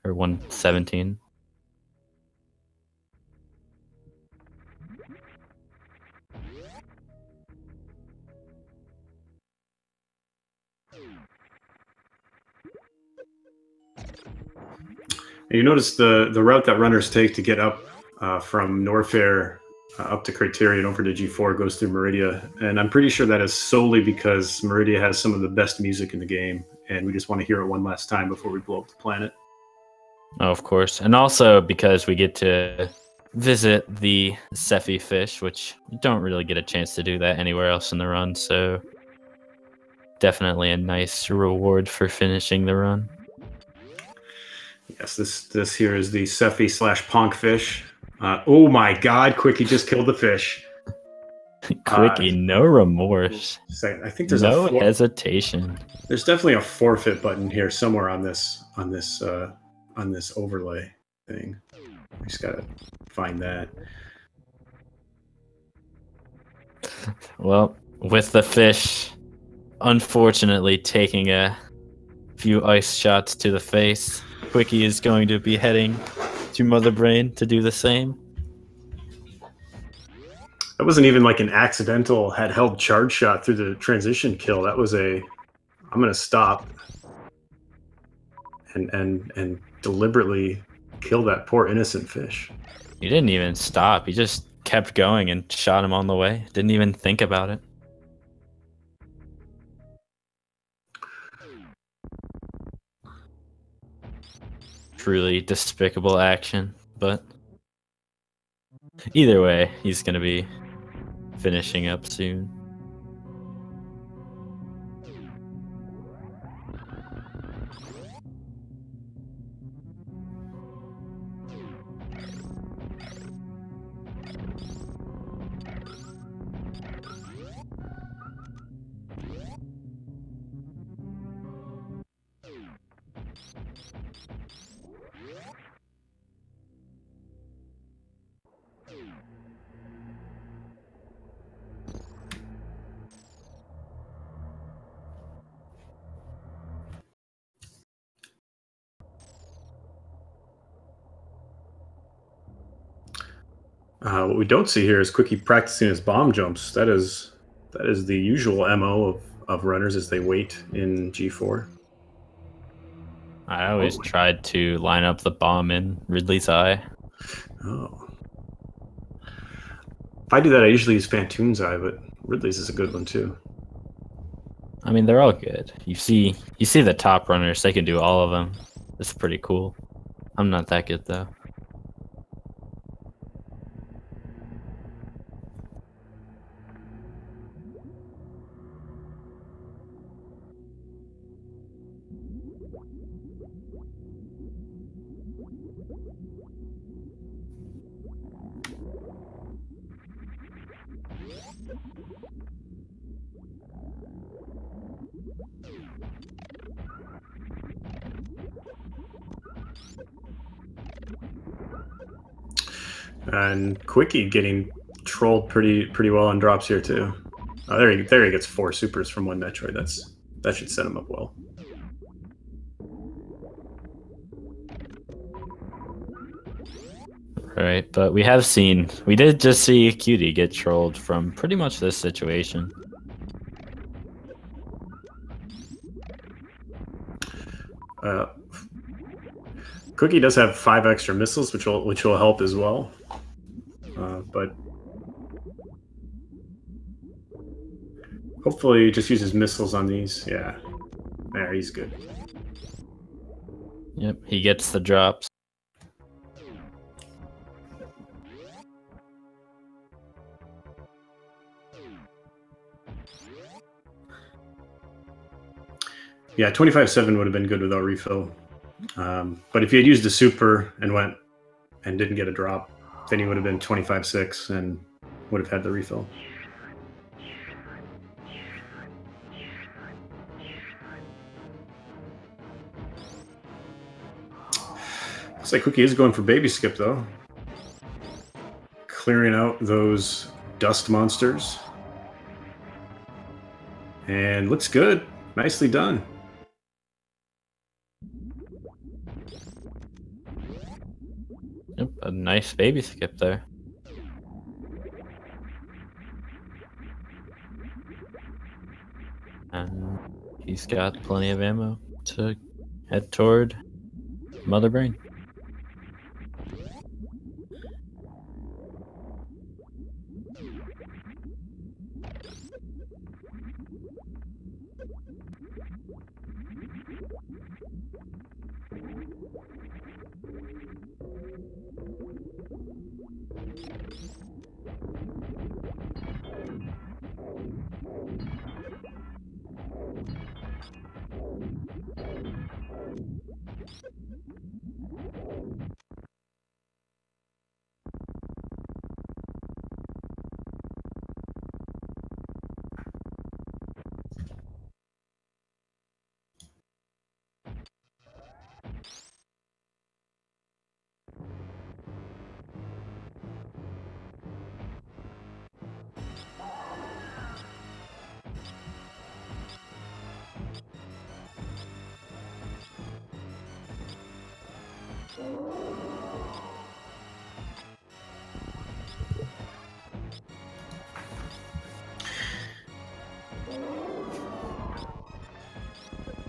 or 117. And you notice the route that runners take to get up from Norfair up to Criterion over to G4 goes through Meridia, and I'm pretty sure that is solely because Meridia has some of the best music in the game, and we just want to hear it one last time before we blow up the planet. Oh, of course, and also because we get to visit the Sephi fish, which you don't really get a chance to do that anywhere else in the run, so definitely a nice reward for finishing the run. Yes, this here is the Sephi / Ponk fish. Oh my god, Quickie just killed the fish. Quickie, no remorse. I think there's no hesitation. There's definitely a forfeit button here somewhere on this overlay thing. I just gotta find that. Well, with the fish, unfortunately taking a few ice shots to the face, Quickie is going to be heading to Mother Brain to do the same. That wasn't even like an accidental held charge shot through the transition kill. That was I'm gonna stop and deliberately kill that poor innocent fish. He didn't even stop. He just kept going and shot him on the way. Didn't even think about it. Truly despicable action, but either way, he's going to be finishing up soon. What we don't see here is Quickie practicing his bomb jumps. That is the usual MO of runners as they wait in G4. I always tried to line up the bomb in Ridley's eye. Oh. If I do that, I usually use Phantoon's eye, but Ridley's is a good one too. I mean, they're all good. You see the top runners, they can do all of them. It's pretty cool. I'm not that good though. And Quickie getting trolled pretty well on drops here too. Oh, there he gets 4 supers from one Metroid. That should set him up well. Right, but we did just see Cutie get trolled from pretty much this situation. Quickie does have 5 extra missiles, which will help as well. But hopefully he just uses missiles on these. Yeah, there, he's good. Yep, he gets the drops. Yeah, 25-7 would have been good without refill. But if you had used a super and went and didn't get a drop, then you would have been 25-6 and would have had the refill. Looks like Quickie is going for baby skip though. Clearing out those dust monsters. And looks good. Nicely done. Yep, a nice baby skip there. And he's got plenty of ammo to head toward Mother Brain.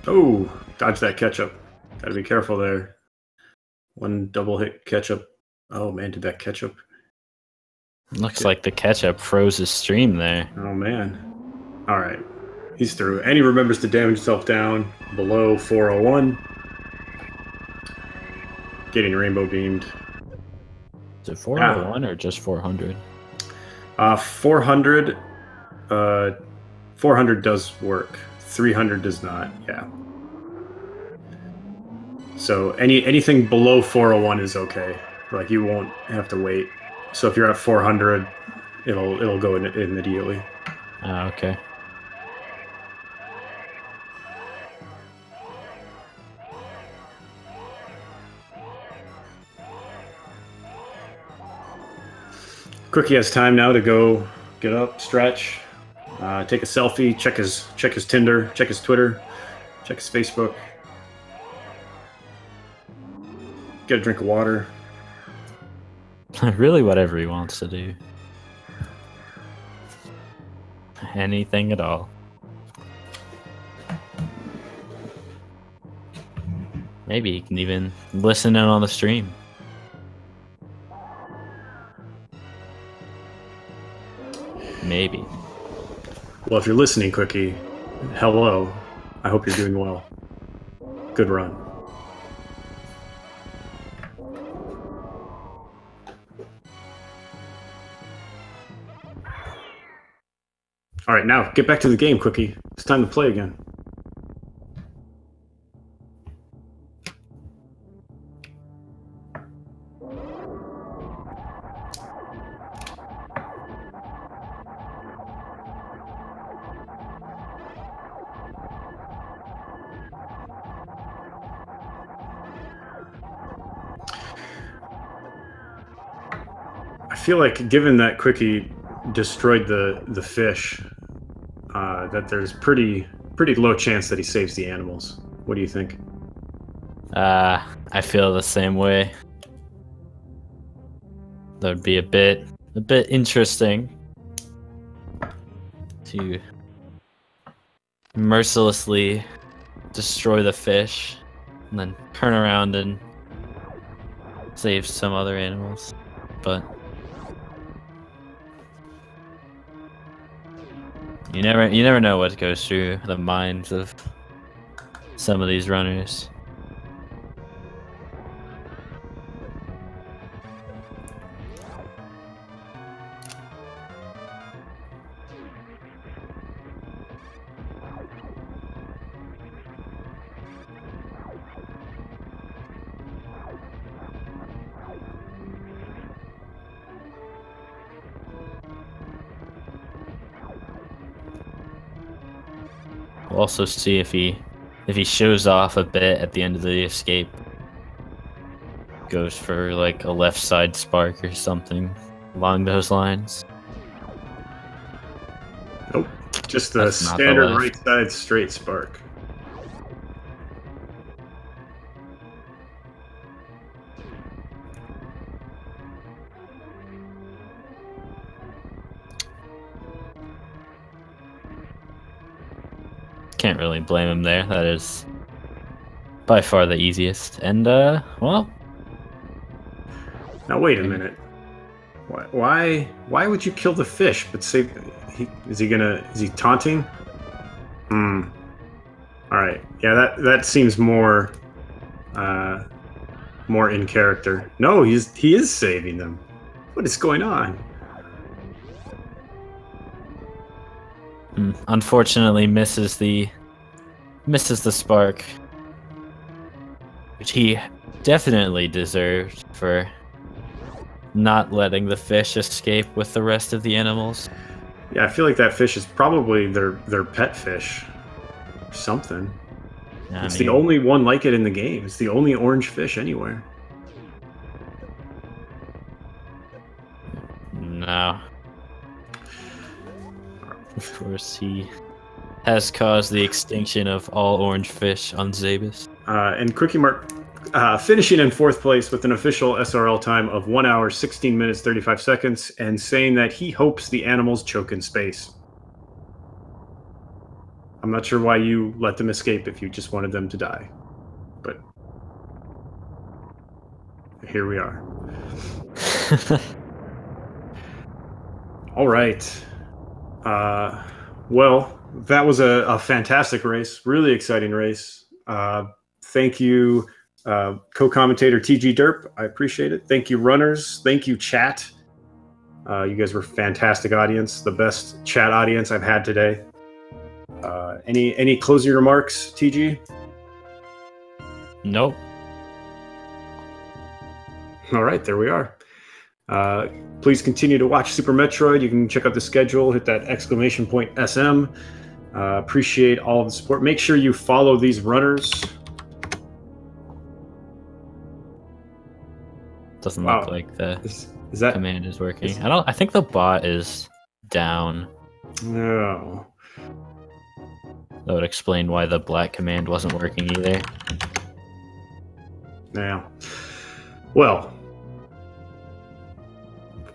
Oh, dodge that ketchup. Gotta be careful there. One double hit ketchup. Oh man, did that ketchup... Looks like the ketchup froze his stream there. Oh man. Alright. He's through. And he remembers to damage himself down below 401. Getting rainbow beamed. Is it 401 or just 400? 400. 400 does work. 300 does not. Yeah. So anything below 401 is okay. Like you won't have to wait. So if you're at 400, it'll go in immediately. Okay. Quickie has time now to go get up, stretch, take a selfie, check his Tinder, check his Twitter, check his Facebook, get a drink of water. Really, whatever he wants to do. Anything at all. Maybe he can even listen in on the stream. Maybe. Well, if you're listening, Quickie, hello. I hope you're doing well. Good run. All right, now get back to the game, Quickie. It's time to play again. I feel like, given that Quickie destroyed the fish, that there's pretty low chance that he saves the animals. What do you think? I feel the same way. That would be a bit interesting to mercilessly destroy the fish and then turn around and save some other animals. But you never know what goes through the minds of some of these runners. We'll also see if he shows off a bit at the end of the escape. Goes for like a left side spark or something along those lines. Nope. Just the standard right side straight spark. Can't really blame him there. That is by far the easiest. And well. Now wait a minute. Why would you kill the fish? But say, is he taunting? Hmm. All right. Yeah, that seems more in character. No, he is saving them. What is going on? Unfortunately, misses the spark, which he definitely deserved for not letting the fish escape with the rest of the animals. Yeah, I feel like that fish is probably their pet fish or something. Yeah, it's the only one like it in the game. It's the only orange fish anywhere. No. Of course, he has caused the extinction of all orange fish on Zabus. And QUikEMart finishing in 4th place with an official SRL time of 1 hour, 16 minutes, 35 seconds, and saying that he hopes the animals choke in space. I'm not sure why you let them escape if you just wanted them to die. But here we are. All right. Well, that was a fantastic race. Really exciting race. Thank you, co-commentator TG Derp. I appreciate it. Thank you, runners. Thank you, chat. You guys were fantastic audience. The best chat audience I've had today. Any closing remarks, TG? Nope. All right, there we are. Please continue to watch Super Metroid. You can check out the schedule, hit that ! SM. Appreciate all of the support. Make sure you follow these runners. Doesn't look like the command is working. I think the bot is down. No. That would explain why the black command wasn't working either. Yeah. Well,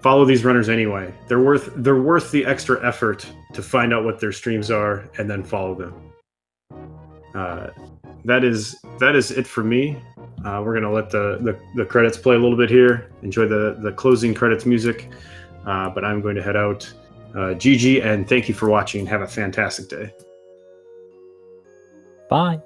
follow these runners anyway. They're worth the extra effort to find out what their streams are and then follow them. That is it for me. We're gonna let the credits play a little bit here. Enjoy the closing credits music. But I'm going to head out. GG, and thank you for watching. Have a fantastic day. Bye.